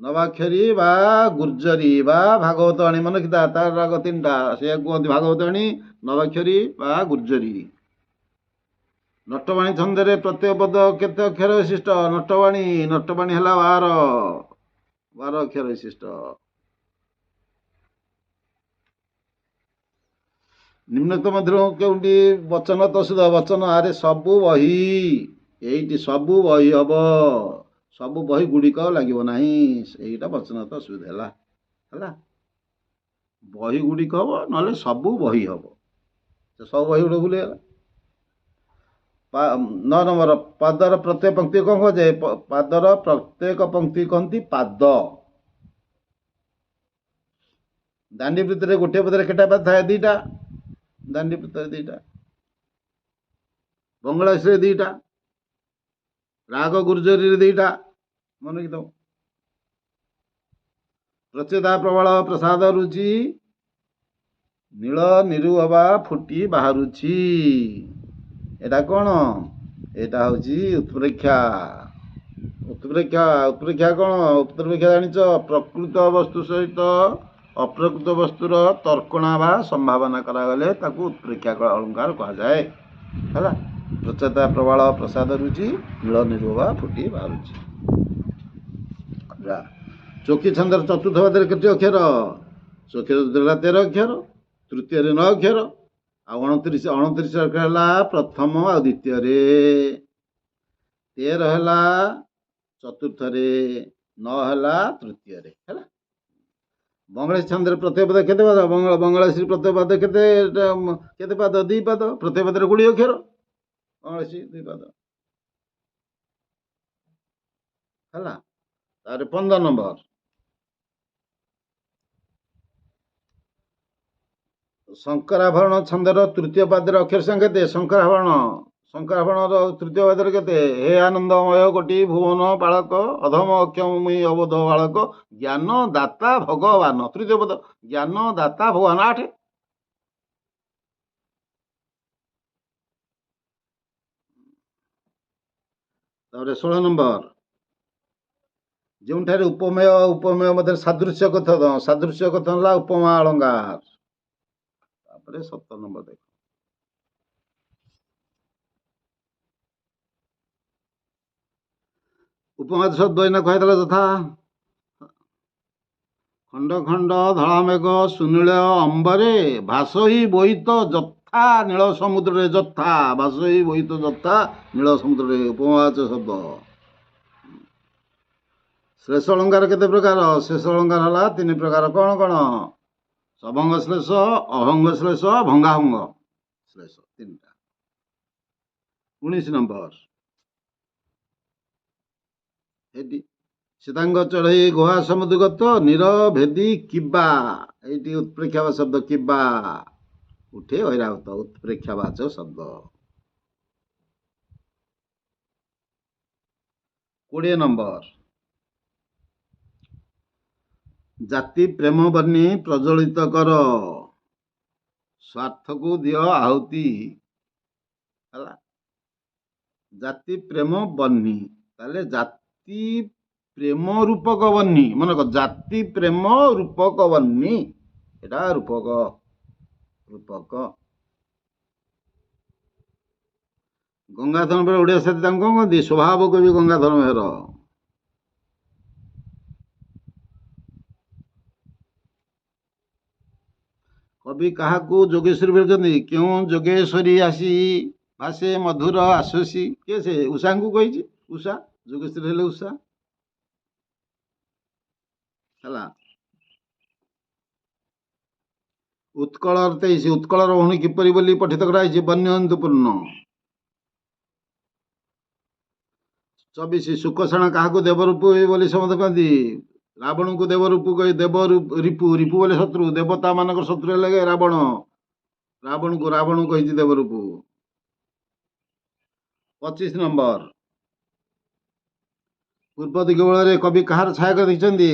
ନବାକ୍ଷରୀ ବା ଗୁର୍ଜରୀ ବା ଭାଗବତାଣୀ। ମନେ ରଖିଥା, ତାର ରାଗ ତିନିଟା, ସେ କୁହନ୍ତି ଭାଗବତାଣୀ, ନବାକ୍ଷରୀ ବା ଗୁର୍ଜରୀ। ନଟବାଣୀ ଛନ୍ଦରେ ପ୍ରତ୍ୟେକ ପଦ କେତେ ଅକ୍ଷର ବିଶିଷ୍ଟ? ନଟବାଣୀ ନଟବାଣୀ ହେଲା 12 ଅକ୍ଷର ବିଶିଷ୍ଟ। ନିମ୍ନୋକ୍ତ ମଧ୍ୟରୁ କେଉଁଠି ବଚନ ତସୁଦ? ବଚନ ଆରେ ସବୁ ବହି, ଏଇଠି ସବୁ ବହି ହବ, ସବୁ ବହି ଗୁଡ଼ିକ ଲାଗିବ ନାହିଁ, ସେଇଟା ବଚନ ତସୁଦ ହେଲା। ହେଲା, ବହି ଗୁଡ଼ିକ ହବ, ନହେଲେ ସବୁ ବହି ହବ, ସବୁ ବହି ଗୁଡେ ଭୁଲିଗଲା। 9 ନମ୍ବର ପାଦର ପ୍ରତ୍ୟେକ ପଂକ୍ତି କଣ କୁହାଯାଏ? ପାଦର ପ୍ରତ୍ୟେକ ପଂକ୍ତି କହନ୍ତି ପାଦ। ଦାଣ୍ଡି ବୃତ୍ତିରେ ଗୋଟିଏ ପଦରେ କେଟା ପାଦ ଥାଏ? 2ଟା। ଦାଣ୍ଡି ବୃତ୍ତରେ 2ଟା, ବଙ୍ଗଳାଦେଶରେ 2ଟା, ରାଗ ଗୁର୍ଜରୀରେ 2ଟା। ମନେ ରଖିଥାଉ। ପ୍ରଚ୍ୟତା ପ୍ରବଳ ପ୍ରସାଦ ରୁଚି, ନୀଳ ନିରୁହବା ଫୁଟି ବାହାରୁଛି। ଏଟା କଣ? ଏଟା ହଉଛି ଉତ୍ପ୍ରେକ୍ଷା। ଉତ୍ପ୍ରେକ୍ଷା ଉତ୍ପ୍ରେକ୍ଷା କଣ? ଉତ୍ପ୍ରେକ୍ଷା ଜାଣିଛ? ପ୍ରକୃତ ବସ୍ତୁ ସହିତ ଅପ୍ରକୃତ ବସ୍ତୁର ତର୍କଣା ବା ସମ୍ଭାବନା କରାଗଲେ ତାକୁ ଉତ୍ପ୍ରେକ୍ଷା ଅଳଙ୍କାର କୁହାଯାଏ। ହେଲା, ପ୍ରଚ୍ୟତା ପ୍ରବଳ ପ୍ରସାଦ ରୁଚି, ନୀଳ ନିରୁହବା ଫୁଟି ବାହାରୁଛି। ଚୋକି ଛନ୍ଦର ଚତୁର୍ଥ ପାଦରେ କେତେ ଅକ୍ଷର? ଚୋକି 13 ଅକ୍ଷର, ତୃତୀୟରେ 9 ଅକ୍ଷର, ଆଉ 29 ଅକ୍ଷର ହେଲା ପ୍ରଥମ ଆଉ ଦ୍ୱିତୀୟରେ, 13 ହେଲା ଚତୁର୍ଥରେ, 9 ହେଲା ତୃତୀୟରେ। ହେଲା, ବଙ୍ଗଳା ଛନ୍ଦରେ ପ୍ରତ୍ୟେକ ପଦ କେତେ ପାଦ? ବଙ୍ଗଳାଦେଶୀ ପ୍ରତ୍ୟେକ ପାଦ କେତେ ପାଦ? 2 ପାଦ। ପ୍ରତ୍ୟେକ ପଦରେ 20 ଅକ୍ଷର, ବଙ୍ଗଳାଦେଶୀ 2 ପାଦ। ହେଲା, ତାପରେ 15 ନମ୍ବର ଶଙ୍କରାଭରଣ ଛନ୍ଦର ତୃତୀୟ ପାଦରେ ଅକ୍ଷର ସଂଖ୍ୟା କେତେ? ଶଙ୍କରାଭରଣର ତୃତୀୟ ପାଦରେ କେତେ? ହେ ଆନନ୍ଦମୟ କୋଟି ଭୁବନ ବାଳକ, ଅଧମ ଅକ୍ଷମୀ ଅବୋଧ ବାଳକ, ଜ୍ଞାନ ଦାତା ଭଗବାନ। ତୃତୀୟ ପଦ ଜ୍ଞାନ ଦାତା ଭଗବାନ, 8। ତାପରେ 16 ନମ୍ବର ଯେଉଁଠାରେ ଉପମେୟ ଉପମେୟ ମଧ୍ୟରେ ସାଦୃଶ୍ୟ କଥନ, ସାଦୃଶ୍ୟ କଥନ ହେଲା ଉପମା ଅଳଙ୍କାର। ତାପରେ 17 ନମ୍ବର ଦେଖ, ଉପମା ଶବ୍ଦ ଏଇନା କହିଦେଲା ଯଥା ଖଣ୍ଡ ଖଣ୍ଡ ଧଳା ମେଘ ସୁନୀଳ ଅମ୍ବରେ, ଭାସଇ ବୋଇତ ଯଥା ନୀଳ ସମୁଦ୍ରରେ, ଯଥା ଭାସଇ ବୋଇତ ଯଥା ନୀଳ ସମୁଦ୍ରରେ, ଉପମାବାଚକ ଶବ୍ଦ। ଶ୍ଲେଷ ଅଳଙ୍କାର କେତେ ପ୍ରକାର? ଶେଷ ଅଳଙ୍କାର ହେଲା 3 ପ୍ରକାର। କଣ କଣ? ସଭଙ୍ଗ ଶ୍ଲେଷ, ଅଭଙ୍ଗ ଶ୍ଲେଷ, ଭଙ୍ଗାଭଙ୍ଗ ଶ୍ଲେଷ, 3ଟା। 19 ନମ୍ବର ଏଠି ସୀତାଙ୍ଗ ଚଢ଼େଇ ଗୁହା ସମୁଦ୍ରଗତ, ନୀର ଭେଦି କିବା, ଏଇଠି ଉତ୍ପ୍ରେକ୍ଷା ଶବ୍ଦ କିବା, ଉଠେ ଐରାବତ, ଉତ୍ପ୍ରେକ୍ଷାବାଚକ ଶବ୍ଦ। 20 ନମ୍ବର ଜାତି ପ୍ରେମ ବର୍ଣ୍ଣି ପ୍ରଜ୍ୱଳିତ କର, ସ୍ୱାର୍ଥକୁ ଦିଅ ଆହୁତି। ହେଲା, ଜାତି ପ୍ରେମ ବର୍ଣ୍ଣି, ତାହେଲେ ଜାତି ପ୍ରେମ ରୂପକ ବର୍ଣ୍ଣି। ମନେକ ଜାତି ପ୍ରେମ ରୂପକ ବର୍ଣ୍ଣି, ଏଟା ରୂପକ। ଗଙ୍ଗାଧର ମେହେର ଓଡ଼ିଆ ସାଥୀ ତାଙ୍କୁ କଣ କହନ୍ତି? ସ୍ୱଭାବ କବି ଗଙ୍ଗାଧର ମେହେର। କବି କାହାକୁ ଯୋଗେଶ୍ୱରୀ ବୋଲୁଛନ୍ତି? କେଉଁ ଯୋଗେଶ୍ୱରୀ ଆସି ଭାସେ ମଧୁର ଆସୁସି। କିଏ ସେ? ଉଷାଙ୍କୁ କହିଛି। ଉଷା, ଯୋଗେଶ୍ୱରୀ ହେଲେ ଉଷା। ହେଲା, ଉତ୍କଳ 23 ଉତ୍କଳର ଭଉଣୀ କିପରି ବୋଲି ପଠିତ କରାଯାଇଛି? ବନ୍ୟଜନ୍ତୁପୂର୍ଣ୍ଣ। 24 ସୁକଷାଣ କାହାକୁ ଦେବରୂପ ବୋଲି ସମସ୍ତେ କହନ୍ତି? ରାବଣଙ୍କୁ ଦେବରୂପ କହି, ରିପୁ ବୋଲି ଶତ୍ରୁ, ଦେବତା ମାନଙ୍କର ଶତ୍ରୁ ହେଲେ ରାବଣ, ରାବଣଙ୍କୁ କହିଛି ଦେବରୂପ। 25 ନମ୍ବର ପୂର୍ବ ଦିଗ ବଳରେ କବି କାହାର ଛାୟା ଦେଖିଛନ୍ତି?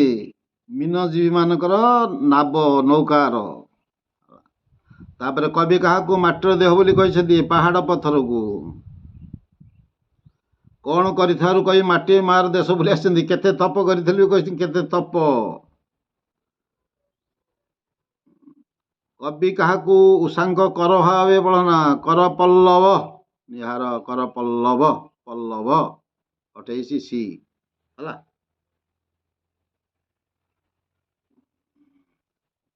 ମୀନଜୀବୀ ମାନଙ୍କର ନାବ ନୌକାର। ତାପରେ କବି କାହାକୁ ମାଟିର ଦେହ ବୋଲି କହିଛନ୍ତି? ପାହାଡ଼ ପଥରକୁ। କଣ କରିଥାରୁ କହି ମାଟି ମାର ଦେଶ ବୋଲି ଆସିଛନ୍ତି? କେତେ ତପ କରିଥିଲି ବି କହିଛନ୍ତି କେତେ ତପ। କବି କାହାକୁ ଉଷାଙ୍କ କର ଭାବେ ବଳନା? କର ପଲ୍ଲବ ନିହାର କର ପଲ୍ଲବ ପଲ୍ଲବ 28 ସି ହେଲା।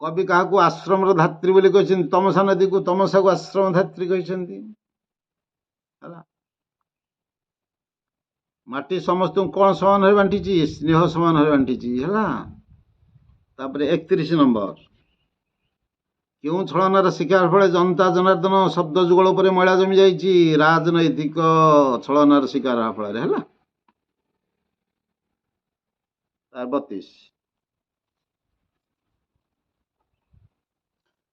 କବି କାହାକୁ ଆଶ୍ରମର ଧାତ୍ରୀ ବୋଲି କହିଛନ୍ତି? ତମସା ନଦୀକୁ ତମସାକୁ ଆଶ୍ରମ ଧାତ୍ରୀ କହିଛନ୍ତି ହେଲା। ମାଟି ସମସ୍ତଙ୍କୁ କଣ ସମାନ ଭାବେ ବାଣ୍ଟିଛି? ସ୍ନେହ ସମାନ ଭାବେ ବାଣ୍ଟିଛି ହେଲା। ତାପରେ 31 ନମ୍ବର, କେଉଁ ଛଳନାର ଶିକାର ଫଳେ ଜନତା ଜନାର୍ଦ୍ଦନ ଶବ୍ଦ ଯୁଗଳ ଉପରେ ମଇଳା ଜମି ଯାଇଛି? ରାଜନୈତିକ ଛଳନାର ଶିକାର ହେବା ଫଳରେ ହେଲା। 32,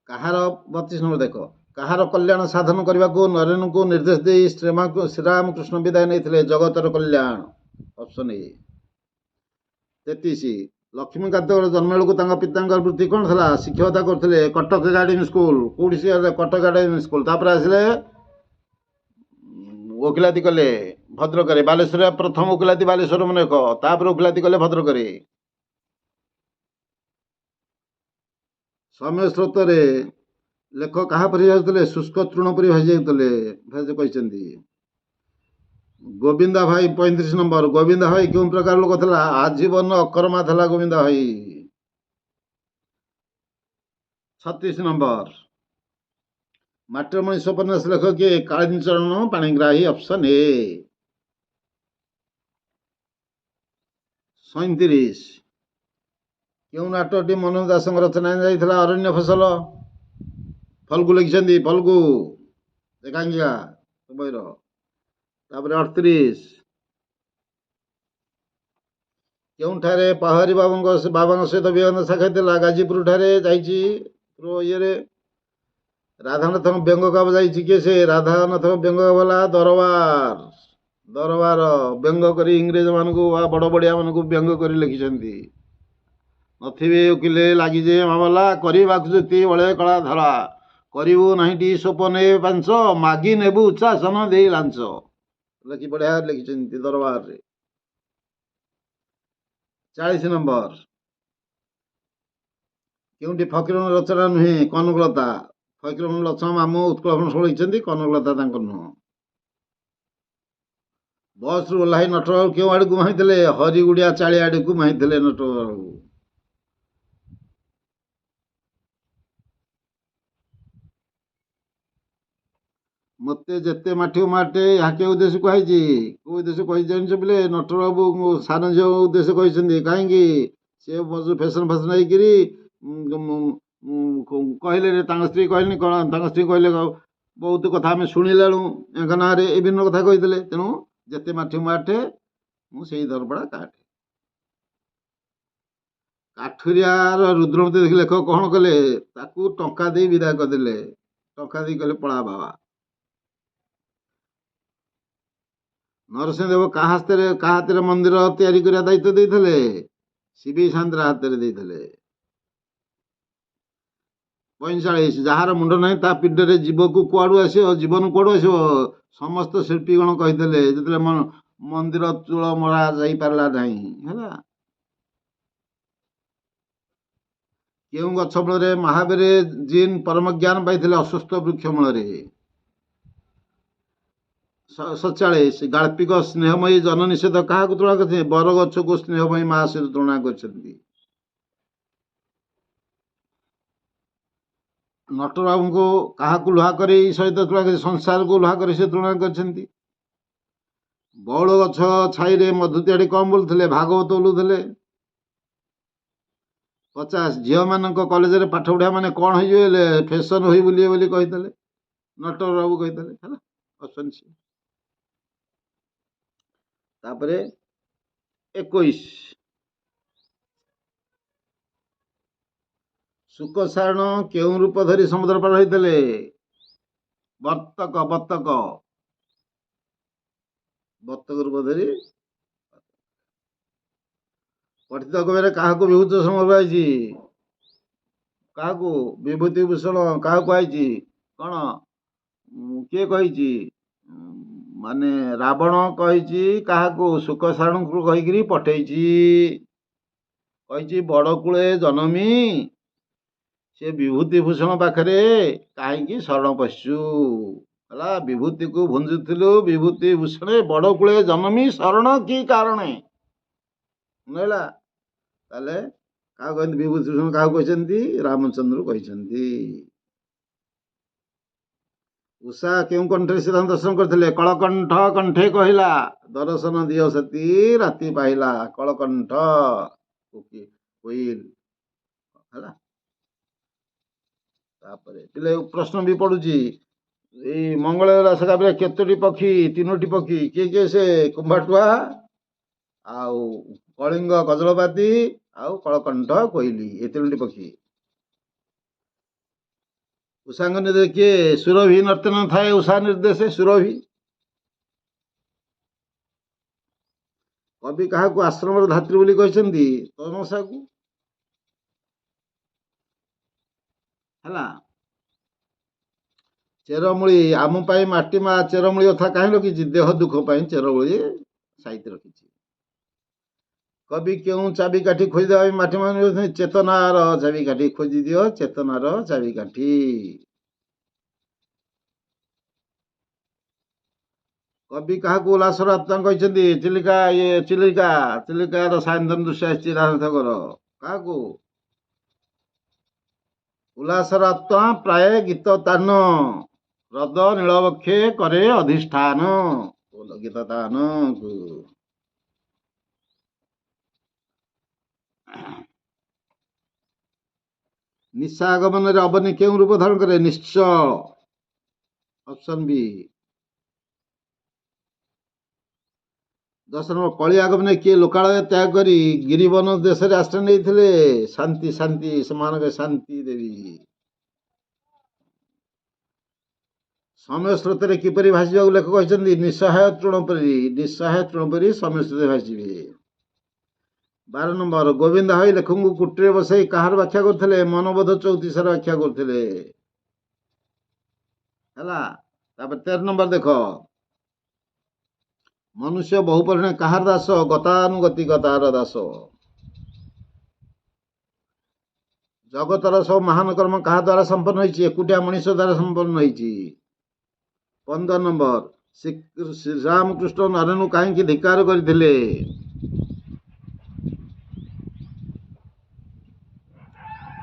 କାହାର 32 ନମ୍ବର ଦେଖ, କାହାର କଲ୍ୟାଣ ସାଧନ କରିବାକୁ ନରେନଙ୍କୁ ନିର୍ଦ୍ଦେଶ ଦେଇ ଶ୍ରୀରାମକୃଷ୍ଣ ବିଦାୟ ନେଇଥିଲେ? ଜଗତର କଲ୍ୟାଣ ଅପସନ ଏ। 33, ଲକ୍ଷ୍ମୀକାନ୍ତଙ୍କର ଜନ୍ମ ବେଳକୁ ତାଙ୍କ ପିତାଙ୍କର ବୃତ୍ତି କଣ ଥିଲା? ଶିକ୍ଷକତା କରୁଥିଲେ। Cuttack academy school. କୋଉଠି ସେ? Cuttack academy school. ତାପରେ ଆସିଲେ ଓକିଲାତି କଲେ ଭଦ୍ରକରେ। ବାଲେଶ୍ୱର ପ୍ରଥମ ଓକିଲାତି ବାଲେଶ୍ୱର ମନେ ରଖ। ତାପରେ ଓକିଲାତି କଲେ ଭଦ୍ରକରେ। ସମୟ ସ୍ରୋତରେ ଲେଖ କାହା ପରି ଭାସୁଥିଲେ? ଶୁଷ୍କ ତୃଣ ପରି ଭାସି ଯାଉଥିଲେ କହିଛନ୍ତି। ଗୋବିନ୍ଦା ଭାଇ 35 ନମ୍ବର, ଗୋବିନ୍ଦା ଭାଇ କେଉଁ ପ୍ରକାର ଲୋକ ଥିଲା? ଆଜୀବନ ଅକର୍ମା ଥିଲା ଗୋବିନ୍ଦା ଭାଇ। 36 ନମ୍ବର, ମାଟିର ମଣିଷ ଉପନ୍ୟାସ ଲେଖକ କିଏ? କାଳିଚରଣ ପାଣିଗ୍ରାହୀ ଅପସନ ଏ। 37, କେଉଁ ନାଟକଟି ମନୋଜ ଦାସଙ୍କ ରଚନା ଯାଇଥିଲା? ଅରଣ୍ୟ ଫସଲ। ଫଲ୍ଗୁ ଲେଖିଛନ୍ତି ଫଲ୍ଗୁ ଏକାଙ୍କିକା ବହିର। ତାପରେ 38, କେଉଁଠାରେ ପାହାରୀ ବାବାଙ୍କ ସହିତ ବିବାଦ ସାକ୍ଷାତ ଥିଲା? ଗାଜୀପୁର ଠାରେ ଯାଇଛି ଇଏରେ। ରାଧାନାଥଙ୍କ ବ୍ୟଙ୍ଗ କାବ୍ୟ ଯାଇଛି କିଏ ସେ? ରାଧାନାଥଙ୍କ ବ୍ୟଙ୍ଗ କାବ୍ୟ ହେଲା ଦରବାର। ଦରବାର ବ୍ୟଙ୍ଗ କରି ଇଂରେଜ ମାନଙ୍କୁ ବା ବଡ ବଡିଆ ମାନଙ୍କୁ ବ୍ୟଙ୍ଗ କରି ଲେଖିଛନ୍ତି। ନଥିବେ ଓକିଲେ ଲାଗିଯେ ମାମଲା, କରିବାକୁ ଯୁକ୍ତି ବଳେ କଳା ଧରା, କରିବୁ ନାହିଁଟି ସୋପନେ ପାଞ୍ଚ, ମାଗି ନେବୁ ଉଚ୍ଚାସନ ଦେଇ ଲାଞ୍ଚ। ଲେଖି ବଢିଆ ଲେଖିଛନ୍ତି ଦରବାରରେ। 40 ନମ୍ବର, କେଉଁଠି ଫକୀରମୋହନ ରଚନା ନୁହେଁ? କନକଲତା। ଫକୀରମୋହନ ରଚନା ମାମୁଁ ଉତ୍କଳ ଲେଖିଛନ୍ତି, କନକଲତା ତାଙ୍କ ନୁହଁ। ବସ୍ରୁ ଓହ୍ଲାଇ ନଟବରବାବୁ କେଉଁ ଆଡକୁ ମାହିଥିଲେ? ହରିଗୁଡିଆ ଚାଳି ଆଡକୁ ମାହିଥିଲେ ନଟବରବାବୁ। ମତେ ଯେତେ ମାଠିବ ମାଟେ, ଏହା କେଉଁ ଉଦ୍ଦେଶ୍ୟ କୁହାଯାଇଛି? କୋଉ ଉଦ୍ଦେଶ୍ୟ କହିଛି ଜାଣିଛ ବୋଲେ? ନଟବରବାବୁ ସାନ ଝିଅ ଉଦ୍ଦେଶ୍ୟ କହିଛନ୍ତି। କାହିଁକି? ସେ ଫ୍ୟାସନ ଫ୍ୟାସନ ହେଇକିରି କହିଲେ, ତାଙ୍କ ସ୍ତ୍ରୀ କହିଲେନି କଣ? ତାଙ୍କ ସ୍ତ୍ରୀ କହିଲେ ବହୁତ କଥା ଆମେ ଶୁଣିଲାଣୁ ଏଙ୍କ ନାଁରେ ଏ ବିଭିନ୍ନ କଥା କହିଥିଲେ। ତେଣୁ ଯେତେ ମାଠିବ ମାଠେ, ମୁଁ ସେଇ ଦରପଡା କାଠେ। କାଠୁରିଆର ରୁଦ୍ରମୂର୍ତ୍ତି ଦେଖି ଲେଖକ କଣ କଲେ? ତାକୁ ଟଙ୍କା ଦେଇ ବିଦା କରିଦେଲେ। ଟଙ୍କା ଦେଇ କହିଲେ ପଳା ବାବା। ନରସିଂହ ଦେବ କାହା ହାତରେ ମନ୍ଦିର ତିଆରି କରିବା ଦାୟିତ୍ୱ ଦେଇଥିଲେ? ସିବି ସାନ୍ଦ୍ରା ହାତରେ ଦେଇଥିଲେ। 45, ଯାହାର ମୁଣ୍ଡ ନାହିଁ ତା ପିଣ୍ଡରେ ଜୀବକୁ କୁଆଡୁ ଆସିବ? ଜୀବନ କୁଆଡୁ ଆସିବ? ସମସ୍ତ ଶିଳ୍ପୀଗଣ କହିଥିଲେ ଯେତେବେଳେ ମନ୍ଦିର ଚୂଳ ମରା ଯାଇପାରିଲା ନାହିଁ ହେଲା। କେଉଁ ଗଛ ମୂଳରେ ମହାବୀର ଜିନ୍ ପରମଜ୍ଞାନ ପାଇଥିଲେ? ଅଶ୍ୱତ୍ଥ ବୃକ୍ଷ ମୂଳରେ। 47, ଗାଳ୍ପିକ ସ୍ନେହମୟୀ ଜନନିଷେଧ କାହାକୁ ତୁଳନା କରିଛନ୍ତି? ବରଗଛକୁ ସ୍ନେହମୟୀ ମା ସହିତ ତୁଳନା କରିଛନ୍ତି। ନଟବାବୁଙ୍କୁ କାହାକୁ ଲୁହା କରି ସହିତ ତୁଳନା କରିଛନ୍ତି? ସଂସାରକୁ ଲୁହା କରି ସେ ତୁଳନା କରିଛନ୍ତି। ବଉଳ ଗଛ ଛାଇରେ ମଧୁ ତିଆଡ଼ି କଣ ବୋଲୁଥିଲେ? ଭାଗବତ ବୋଲୁଥିଲେ। 50, ଝିଅ ମାନଙ୍କ କଲେଜରେ ପାଠ ପଢିବା ମାନେ କଣ ହେଇଯିବେ? ଫ୍ୟାସନ ହୋଇ ବୁଲିବେ ବୋଲି କହିଥିଲେ। ନଟବରବାବୁ କହିଥିଲେ ହେଲା। ତାପରେ 21, ଶୁକସାରଣ କେଉଁ ରୂପ ଧରି ସମୁଦ୍ର ପାର ହେଇଥିଲେ? ବତକ ବତକ ବତକ ରୂପ ଧରି। ପଠିତ କବିରେ କାହାକୁ ବିଭୂତି ଭୂଷଣ କୁହାଯାଇଛି? କାହାକୁ ବିଭୂତି ଭୂଷଣ କାହାକୁ କୁହାଯାଇଛି? କ'ଣ କିଏ କହିଛି? ମାନେ ରାବଣ କହିଛି କାହାକୁ? ଶୁକସାରଣଙ୍କୁ କହିକିରି ପଠେଇଛି। କହିଛି ବଡ଼ କୂଳେ ଜନମୀ ସେ ବିଭୂତି ଭୂଷଣ ପାଖରେ କାହିଁକି ଶରଣ ପଶିଛୁ? ହେଲା, ବିଭୂତିକୁ ଭୁଞ୍ଜୁଥିଲୁ ବିଭୂତି ଭୂଷଣେ ବଡ଼ କୂଳେ ଜନମୀ ଶରଣ କି କାରଣେ? ହେଲା, ତାହେଲେ କାହାକୁ କହିଛନ୍ତି? ବିଭୂତି ଭୂଷଣ କାହାକୁ କହିଛନ୍ତି? ରାମଚନ୍ଦ୍ର କହିଛନ୍ତି। ଉଷା କେଉଁ କଣ୍ଠରେ ଶ୍ରୀରାମ ଦର୍ଶନ କରିଥିଲେ? କଳକଣ୍ଠ କଣ୍ଠେ କହିଲା ଦର୍ଶନ ଦିଅ ସତୀ ରାତି ପାହିଲା। କଳକଣ୍ଠ କୋଇଲ। ହେଲା, ତାପରେ ପିଲେ ପ୍ରଶ୍ନ ବି ପଡୁଛି, ଏଇ ମଙ୍ଗଳ ରାସ କାବ୍ୟରେ କେତୋଟି ପକ୍ଷୀ? 3ଟି ପକ୍ଷୀ। କିଏ କିଏ ସେ? କୁମ୍ଭାଟୁଆ, ଆଉ କଳିଙ୍ଗ କଜଳପାତି, ଆଉ କଳକଣ୍ଠ କୋଇଲି, ଏ 3ଟି ପକ୍ଷୀ। ଉଷାଙ୍କ ନିର୍ଦ୍ଦେଶ କିଏ? ସୁରଭି ନର୍ତ୍ତନ ଥାଏ ଉଷା ନିର୍ଦ୍ଦେଶ ସୁରଭି। କବି କାହାକୁ ଆଶ୍ରମର ଧାତ୍ରୀ ବୋଲି କହିଛନ୍ତି? ତନୁଷାକୁ। ହେଲା, ଚେରମୂଳି ଆମ ପାଇଁ ମାଟି ମା ଚେରମୂଳି କଥା କାହିଁ ରଖିଛି? ଦେହ ଦୁଃଖ ପାଇଁ ଚେରମୂଳି ସାହିତ୍ୟ ରଖିଛି। କବି କେଉଁ ଚାବିକାଠି ଖୋଜିଦେବା ପାଇଁ ମାଟି ମା? ଚେତନାର ଚାବିକାଠି ଖୋଜି ଦିଅ, ଚେତନାର ଚାବିକାଠି। କବି କାହାକୁ ଉଲ୍ଲାସର ଆତ୍ମା କହିଛନ୍ତି? ଚିଲିକାର ସାୟନ୍ତନ ଦୃଶ୍ୟ ଆସିଛି ରାଧାନାଥଙ୍କର। କାହାକୁ? ଉଲ୍ଲାସର ଆତ୍ମା ପ୍ରାୟ ଗୀତ ତାନ ହ୍ରଦ ନୀଳବକ୍ଷେ କରେ ଅଧିଷ୍ଠାନ। ଗୀତ ତାନ। ନିଶା ଆଗମନରେ ଅବନୀ କେଉଁ ରୂପ ଧାରଣ କରେ? ନିଶ୍ଚଳ। ଅପସନ ବି। 10 ନମ୍ବର କଳି ଆଗମନରେ କିଏ ଲୋକାଳୟ ତ୍ୟାଗ କରି ଗିରିବନ ଦେଶରେ ଆଶ୍ରୟ ନେଇଥିଲେ? ଶାନ୍ତି ଶାନ୍ତି ସେମାନଙ୍କ ଶାନ୍ତି ଦେବୀ। ସମୟ ସ୍ରୋତରେ କିପରି ଭାସିବାକୁ ଲେଖକ କହିଛନ୍ତି? ନିଃସହାୟ ତୃଣପରି। ନିଃସହାୟ ତୃଣପରି ସମୟ ସ୍ରୋତରେ ଭାସିବେ। 12 ନମ୍ବର ଗୋବିନ୍ଦ ଭାଇ ଲେଖକଙ୍କୁ କୁଟିରେ ବସାଇ କାହାର ବ୍ୟାଖ୍ୟା କରୁଥିଲେ? ମନବୋଧ 34 ବ୍ୟାଖ୍ୟା କରୁଥିଲେ। ହେଲା, ତାପରେ 13 ନମ୍ବର ଦେଖ, ମନୁଷ୍ୟ ବହୁ ପରିମାଣରେ କାହାର ଦାସ? ଗତାନୁଗତିକତାର ଦାସ। ଜଗତର ସବୁ ମହାନ କର୍ମ କାହା ଦ୍ୱାରା ସମ୍ପନ୍ନ ହୋଇଛି? ଏକୁଟିଆ ମଣିଷ ଦ୍ୱାରା ସମ୍ପନ୍ନ ହୋଇଛି। 15 ନମ୍ବର ଶ୍ରୀରାମକୃଷ୍ଣ ନରେନକୁ କାହିଁକି ଧିକ୍କାର କରିଥିଲେ?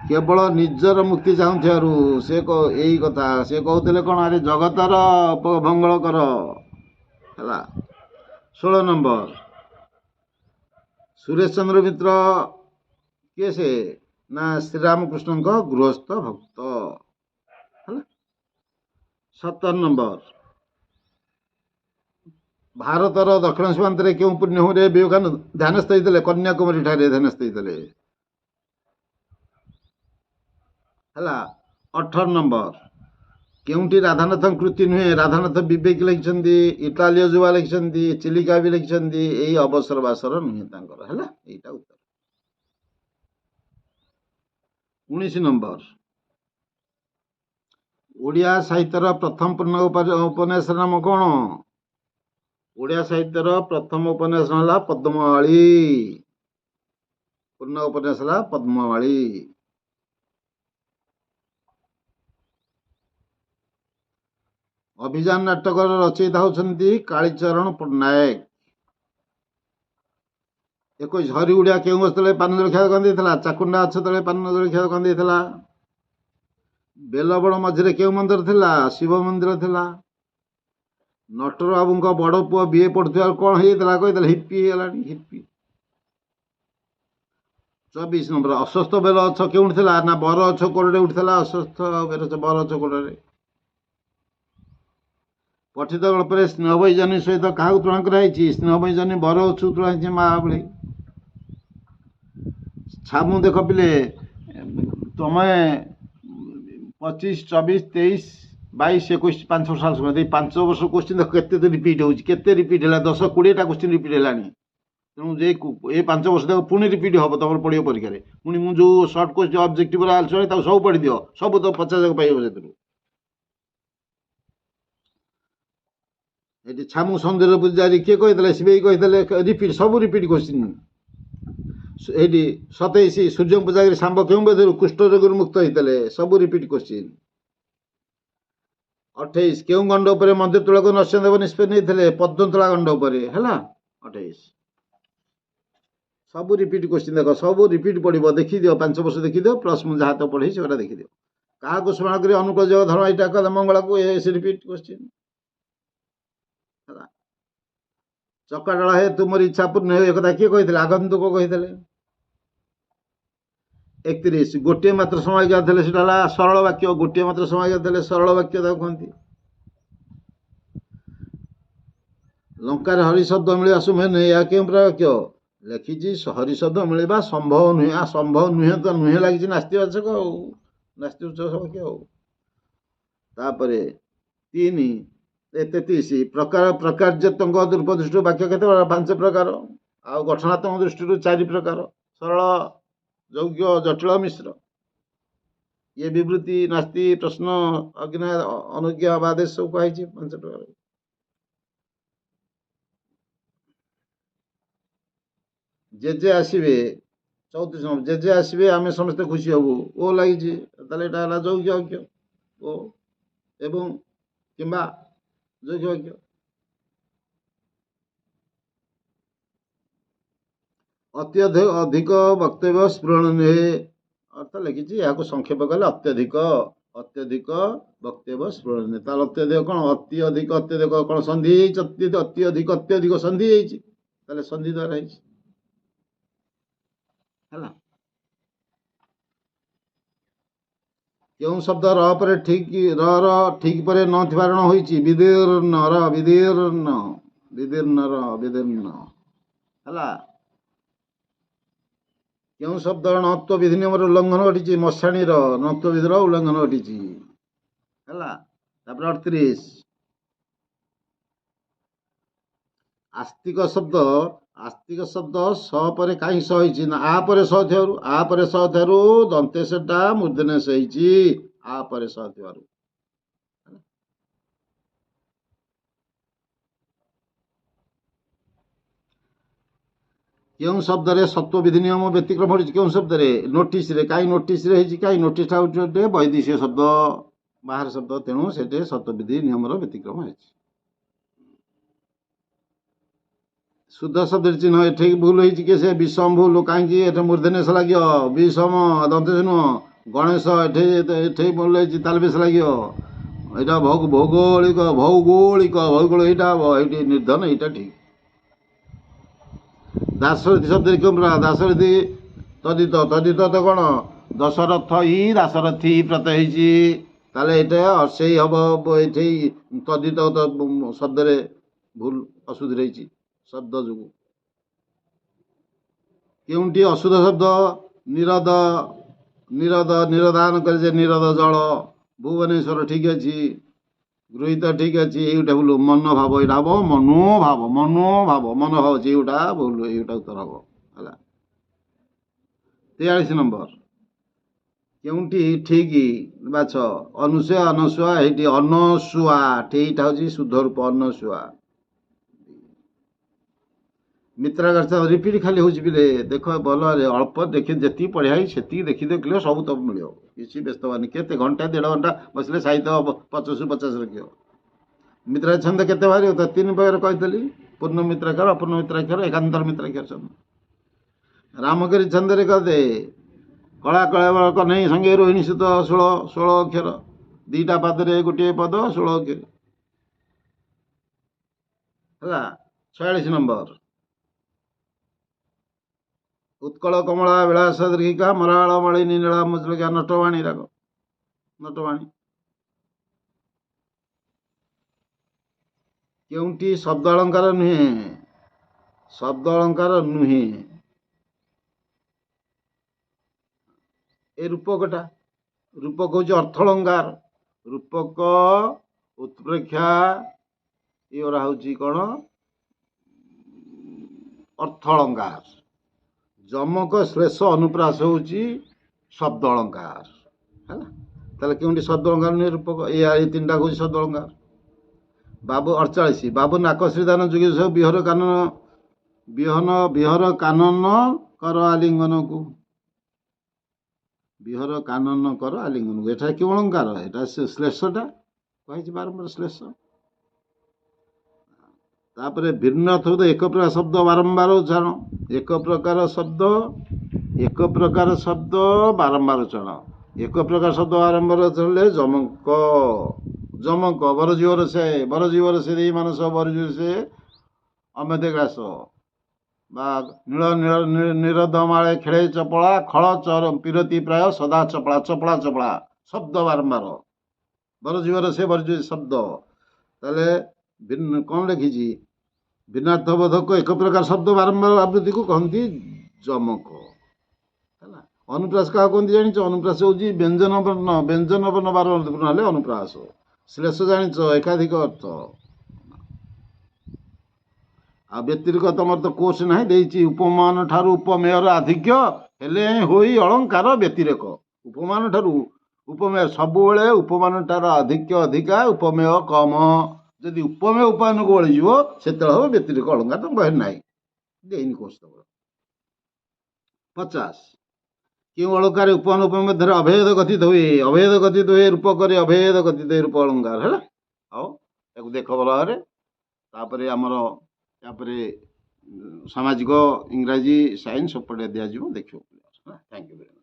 କେବଳ ନିଜର ମୁକ୍ତି ଚାହୁଁଥିବାରୁ। ସେ ଏଇ କଥା ସେ କହୁଥିଲେ କ'ଣ? ଆରେ ଜଗତର ମଙ୍ଗଳ କର। ହେଲା, 16 ନମ୍ବର ସୁରେଶ ଚନ୍ଦ୍ର ମିତ୍ର କିଏ ସେ? ନା ଶ୍ରୀରାମକୃଷ୍ଣଙ୍କ ଗୃହସ୍ଥ ଭକ୍ତ। ହେଲା, 17 ନମ୍ବର ଭାରତର ଦକ୍ଷିଣ ସୀମାନ୍ତରେ କେଉଁ ପୁଣ୍ୟଭୂମିରେ ବିବେକାନନ୍ଦ ଧ୍ୟାନସ୍ଥ ହୋଇଥିଲେ? କନ୍ୟାକୁମାରୀ ଠାରେ ଧ୍ୟାନସ୍ଥ ହୋଇଥିଲେ। ହେଲା, 18 ନମ୍ବର କେଉଁଠି ରାଧାନାଥଙ୍କ କୃତି ନୁହେଁ? ରାଧାନାଥ ବିବେକ ଲେଖିଛନ୍ତି, ଇଟାଲୀୟ ଯୁବା ଲେଖିଛନ୍ତି, ଚିଲିକା ବି ଲେଖିଛନ୍ତି। ଏଇ ଅବସର ବାସର ନୁହେଁ ତାଙ୍କର। ହେଲା, ଏଇଟା ଉତ୍ତର। 19 ନମ୍ବର ଓଡ଼ିଆ ସାହିତ୍ୟର ପ୍ରଥମ ପୂର୍ଣ୍ଣାଙ୍ଗ ଉପନ୍ୟାସର ନାମ କ'ଣ? ଓଡ଼ିଆ ସାହିତ୍ୟର ପ୍ରଥମ ଉପନ୍ୟାସ ହେଲା ପଦ୍ମାବଳୀ। ପୂର୍ଣ୍ଣାଙ୍ଗ ଉପନ୍ୟାସ ହେଲା ପଦ୍ମାବଳୀ। ଅଭିଯାନ ନାଟକର ରଚୟିତା ହେଉଛନ୍ତି କାଳୀଚରଣ ପଟ୍ଟନାୟକ। 21 ଝରି ଉଡ଼ିଆ କେଉଁ ଗଛ ତଳେ ପାନ ଜଳଖିଆ ଦୋକାନ ଦେଇଥିଲା? ଚାକୁଣ୍ଡା ଗଛ ତଳେ ପାନ ଜଳଖିଆ ଦୋକାନ ଦେଇଥିଲା। ବେଲବଣ ମଝିରେ କେଉଁ ମନ୍ଦିର ଥିଲା? ଶିବ ମନ୍ଦିର ଥିଲା। ନଟର ବାବୁଙ୍କ ବଡ଼ ପୁଅ ବିଏ ପଢୁଥିବା କ'ଣ ହେଇଯାଇଥିଲା? କହିଥିଲେ ହିପି ହେଇଗଲାଣି। ହିପି। 24 ନମ୍ବର ଅଶ୍ୱସ୍ଥ ବେଲ ଗଛ କେଉଁଠି ଥିଲା? ନା ବର ଗଛ କୋଡ଼ରେ ଉଠିଥିଲା। ଅଶ୍ୱସ୍ଥ ବର ଗଛ କୋଡ଼ରେ। ପଠିତ ଗଳ୍ପରେ ସ୍ନେହବୈଜନୀ ସହିତ କାହାକୁ ତୁଳନା କରାଯାଇଛି? ସ୍ନେହବୈଜନୀ ବର ଗଛକୁ ତୁଳନା ହେଇଛି ମା ଭଳି। ଛାମୁ ଦେଖ ପିଲେ, ତମେ 25, 24, 23, 22, 21 5 ବର୍ଷ ଶୁଣ, 5 ବର୍ଷ କୋଶ୍ଚିନ୍ ଦେଖ କେତେ ରିପିଟ୍ ହେଉଛି। କେତେ ରିପିଟ୍ ହେଲା? 10, 20ଟା କୋଶ୍ଚିନ୍ ରିପିଟ୍ ହେଲାଣି। ତେଣୁ ଯେ ଏ 5 ବର୍ଷ ତାକୁ ପୁଣି ରିପିଟ୍ ହେବ ତୁମର ପଡ଼ିବ ପରୀକ୍ଷାରେ। ପୁଣି ମୁଁ ଯେଉଁ ସର୍ଟ କୋଶ୍ଚିନ୍ ଅବଜେକ୍ଟିଭ୍ ଆନ୍ସର୍ ତାକୁ ସବୁ ପଢ଼ିଦିଅ, ସବୁ ତ 50 ପାଇବ ସେଥିରୁ। ଏଠି ଛାମୁ ସୌନ୍ଦର୍ଯ୍ୟ ପୂଜାରୀ କିଏ କହିଥିଲେ? ସିବେଇ କହିଥିଲେ ରିପିଟ୍, ସବୁ ରିପିଟ୍ କୋଶ୍ଚିନ୍। ଏଇଠି 27 ସୂର୍ଯ୍ୟ ପୂଜାରୀ ଶାମ୍ବ କେଉଁ ବେଦରୁ କୁଷ୍ଠ ରୋଗରୁ ମୁକ୍ତ ହେଇଥିଲେ? ସବୁ ରିପିଟ୍ କୋଶ୍ଚିନ୍। 28 କେଉଁ ଗଣ୍ଡ ଉପରେ ମନ୍ଦିର ତୁଳକୁ ନରସିଂହଦେବ ନିଷ୍ପତ୍ତି ନେଇଥିଲେ? ପଦ୍ମତୋଳା ଗଣ୍ଡ ଉପରେ ହେଲା। 28 ସବୁ ରିପିଟ୍ କୋଶ୍ଚିନ୍। ଦେଖ ସବୁ ରିପିଟ୍ ପଡ଼ିବ, ଦେଖିଦିଅ 5 ବର୍ଷ ଦେଖିଦିଅ, ପ୍ଲସ୍ ମୁଁ ଯାହା ତ ପଢ଼େଇ ସେଗୁଡ଼ା ଦେଖିଦିଅ। କାହାକୁ ସ୍ମରଣ କରି ଅନୁକୂଳ ଯୋଗ ଧର୍ମ ଏଇଟା କଲେ ମଙ୍ଗଳାକୁ, ରିପିଟ୍ କୋଶ୍ଚିନ୍ ହେଲା। ଚକାଡୋଳ ହେ ତୁମର ଇଚ୍ଛା ପୂର୍ଣ୍ଣ ହେଉ, ଏକଥା କିଏ କହିଥିଲେ? ଆଗନ୍ତୁକ କହିଥିଲେ। 31 ଗୋଟିଏ ମାତ୍ର ସମାଜ୍ଞା ଥିଲେ, ସେଟା ହେଲା ସରଳ ବାକ୍ୟ। ଗୋଟିଏ ମାତ୍ର ସମାଜ୍ଞା ଥିଲେ ସରଳ ବାକ୍ୟ ତାକୁ କୁହନ୍ତି। ଲଙ୍କାରେ ହରି ଶବ୍ଦ ମିଳିବା ସୁମେନ୍, ଏହା କେଉଁ ବାକ୍ୟ? ଲେଖିଛି ହରିଶବ୍ଦ ମିଳିବା ସମ୍ଭବ ନୁହେଁ। ସମ୍ଭବ ନୁହେଁ ତ ନୁହେଁ ଲାଗିଛି ନାସ୍ତିବାଚକ ଆଉ, ନାସ୍ତିବାଚକ ବାକ୍ୟ ଆଉ। ତାପରେ 33 ପ୍ରକାର୍ଯ୍ୟତ୍ମକ ରୂପ ଦୃଷ୍ଟିରୁ ବାକ୍ୟ କେତେ? 5 ପ୍ରକାର। ଆଉ ଗଠନାତ୍ମକ ଦୃଷ୍ଟିରୁ 4 ପ୍ରକାର। ସରଳ, ଯୌଗ୍ୟ, ଜଟିଳ, ମିଶ୍ର। ଇଏ ବିବୃତ୍ତି, ନାସ୍ତି, ପ୍ରଶ୍ନ, ଅଜ୍ଞା, ଅନୁଜ୍ଞା ବା ଆଦେଶ ସବୁ କୁହାଯାଇଛି 5 ପ୍ରକାର। ଜେଜେ ଆସିବେ 34 ଜେଜେ ଆସିବେ ଆମେ ସମସ୍ତେ ଖୁସି ହବୁ, ଓ ଲାଗିଛି, ତାହେଲେ ଏଇଟା ହେଲା ଯୌଗ୍ୟ ବାକ୍ୟ। ଓ ଏବଂ କିମ୍ବା ଯୌଗ୍ୟ ବାକ୍ୟ। ଅତ୍ୟଧିକ ବକ୍ତବ୍ୟ ସ୍ଫୁରଣ ନୁହେଁ, ଅର୍ଥ ଲେଖିଛି ଏହାକୁ ସଂକ୍ଷେପ କଲେ ଅତ୍ୟଧିକ ବକ୍ତବ୍ୟ ସ୍ଫୁରଣ ନୁହେଁ। ତାହେଲେ ଅତ୍ୟଧିକ କ'ଣ? ଅତ୍ୟଧିକ କ'ଣ ସନ୍ଧି ହେଇଛି? ଅତ୍ୟଧିକ ସନ୍ଧି ହେଇଛି, ତାହେଲେ ସନ୍ଧି ଦ୍ୱାରା ହେଇଛି ହେଲା। କେଉଁ ଶବ୍ଦ ର ପରେ ଠିକ୍ ପରେ ନ ଥିବା ରଣ ହୋଇଛି? ବିଦୀର୍ଣ୍ଣ ହେଲା। କେଉଁ ଶବ୍ଦର ଣତ୍ୱ ବିଧି ନିୟମର ଉଲ୍ଲଂଘନ ଘଟିଛି? ମଶାଣୀର ଣତ୍ୱ ବିଧିର ଉଲ୍ଲଂଘନ ଘଟିଛି ହେଲା। ତାପରେ 38 ଆସ୍ତିକ ଶବ୍ଦ ସ ପରେ କାହିଁ ସ ହେଇଛି? ନା ଆ ପରେ ସ ଥିବାରୁ ଦନ୍ତେଶଟା ମୂର୍ଦ୍ଧନେଶ ହେଇଛି, ଆ ପରେ ସ ଥିବାରୁ। କେଉଁ ଶବ୍ଦରେ ସତ୍ୱ ବିଧି ନିୟମ ବ୍ୟତିକ୍ରମ ଘଟିଛି? କେଉଁ ଶବ୍ଦରେ? ନୋଟିସରେ। କାହିଁ ନୋଟିସରେ ହେଇଛି? କାହିଁ ନୋଟିସଟା ହେଉଛି ଗୋଟେ ବୈଦେଶିକ ଶବ୍ଦ, ବାହାର ଶବ୍ଦ, ତେଣୁ ସେଠି ସତ୍ୱ ବିଧି ନିୟମର ବ୍ୟତିକ୍ରମ ହେଇଛି। ଶୁଦ୍ଧ ଶବ୍ଦରେ ଚିହ୍ନ ଏଠି ଭୁଲ ହେଇଛି କି? ସେ ବିଷମ ଭୁଲ। କାହିଁକି? ଏଠି ମୂର୍ଦ୍ଧନେଶ ଲାଗିବ, ବିଷମ ଦନ୍ତେଶ ନୁହଁ। ଗଣେଶ ଏଠି ଭୁଲ ହେଇଛି, ତାଲବେଶ ଲାଗିବ। ଏଇଟା ଭୌଗୋଳିକ ଏଇଟା ହବ, ଏଇଠି ନିର୍ଦ୍ଧନ, ଏଇଟା ଠିକ। ଦାଶରଥୀ ଶବ୍ଦରେ କେଉଁ ପ୍ରକାର? ଦାଶରଥୀ ତଦିତ ତ କ'ଣ? ଦଶରଥ ଦାଶରଥୀ ପ୍ରତ୍ୟୟ ହେଇଛି, ତାହେଲେ ଏଇଟା ସେଇ ହବ। ଏଠି ତଦିତ ଶବ୍ଦରେ ଭୁଲ, ଅଶୁଦ୍ଧ ହେଇଛି ଶବ୍ଦ ଯୋଗୁଁ। କେଉଁଠି ଅଶୁଦ୍ଧ ଶବ୍ଦ? ନିରଦାନ କରି ଯେ ନିରଦ ଜଳ। ଭୁବନେଶ୍ୱର ଠିକ ଅଛି, ଗୃହୀତ ଠିକ ଅଛି, ଏଇଟା ଭୁଲ। ମନୋଭାବ, ଏଇଟା ହବ ମନୋଭାବ ଅଛି, ଏଇଟା ଭୁଲ, ଏଇଟା ଉତ୍ତର ହବ ହେଲା। 43 ନମ୍ବର କେଉଁଠି ଠିକ ବାଛ? ଅନସୁଆ ଏଇଠି ଅନସୁଆ, ଏଇଟା ହଉଛି ଶୁଦ୍ଧ ରୂପ ଅନସୁଆ। ମିତ୍ରାଗାର ରିପିଟ୍ ଖାଲି ହଉଛି ପିଲେ, ଦେଖ ଭଲ ଅଳ୍ପ ଦେଖି, ଯେତିକି ପଢ଼ିଆ ହେଇଛି ସେତିକି ଦେଖି ଦେଖିଲେ ସବୁ ତ ମିଳିବ, କିଛି ବ୍ୟସ୍ତ ହବାନି। କେତେ ଘଣ୍ଟା 1.5 ଘଣ୍ଟା ବସିଲେ ସାହିତ୍ୟ 50 ରଖିବ। ମିତ୍ରା ଛନ୍ଦ କେତେ ବାହାରିବ? ତ 3 ପ୍ରକାର କହିଥିଲି, ପୂର୍ଣ୍ଣ ମିତ୍ରାକ୍ଷର, ଅପୂର୍ଣ୍ଣ ମିତ୍ରାକ୍ଷର, ଏକାନ୍ତର ମିତ୍ରାକ୍ଷର ଛନ୍ଦ। ରାମଗିରି ଛନ୍ଦରେ କହିଦେ କଳା କନେଇ ସଙ୍ଗେ ରୋହିଣୀ ସୁତ 16 ଅକ୍ଷର, 2ଟା ପାଦରେ ଗୋଟିଏ ପଦ, 16 ଅକ୍ଷର ହେଲା। 46 ନମ୍ବର ଉତ୍କଳ କମଳା ବିଳାସ ଦୀର୍ଘିକା ମରାଳ ମାଳିନୀ ନୀଳା ମୁଜଳିକା ନଟବାଣୀ ରାଗ, ନଟବାଣୀ। କେଉଁଠି ଶବ୍ଦ ଅଳଙ୍କାର ନୁହେଁ? ଏ ରୂପକଟା। ରୂପକ ହଉଛି ଅର୍ଥ ଅଳଙ୍କାର। ରୂପକ, ଉତ୍ପ୍ରେକ୍ଷା, ଏଗୁରା ହଉଛି କ'ଣ? अर्थ अलंकार जमक श्लेष अनुप्रास होची शब्द अलंकार है ताले केउंटी शब्द अलंकार निरूपक ये तीन टा होची शब्द अलंकार बाबू 48 बाबू नाकश्रीदान जुगे सब विहर कानन कर आलिंगन को विहर कानन कर आलिंगन को एटा क्यों अलंकार एटा श्लेषटा कहि बारंबार श्लेष तापर भिन्न अर्थ एक प्रकार शब्द बारंबार उच्चारण एक प्रकार शब्द बारंबार उच्चारण एक प्रकार शब्द बारंबार उच्चारण जमक जमक बरजीवर से दे मानस बरजीवर से अमेध ग्रास नील नील निरदमाळे खेले चपला खल चर पिरती प्राय सदा चपला चपला चपला शब्द बारंबार बरजीवर से बरजीवर शब्द ताले भिन्न कौन लिखी भिन्नार्थबोधक एक प्रकार शब्द बारंबार आवृत्ति को कहती जमक है अनुप्रास क्या कहते जान अनुप्रास हूँ व्यंजन वर्ण बार अनुप्रास श्लेष जान एकाधिक अर्थ आ व्यतिरिक्त तुम तो कोर्स ना उपमान ठारू उपमेयर आधिक्य हेले होई अलंकार व्यतिरेक उपमान ठारू उपमेय सब उपमान ठार आधिक्य अधिका उपमेय कम जदि उपमेय उपायन को बड़ीज से व्यतिरिक अलंकार तुम बहन ना देनी कोर्स तब 50 क्यों अलंकार उपमान उपमेय मध्य अभेद गतित हुए रूपक अभेद गतित रूप अलंकार है आओ देख भल भाव आमर सामाजिक इंग्राजी साइंस सब पढ़े दिज्व देखिए थैंक यू।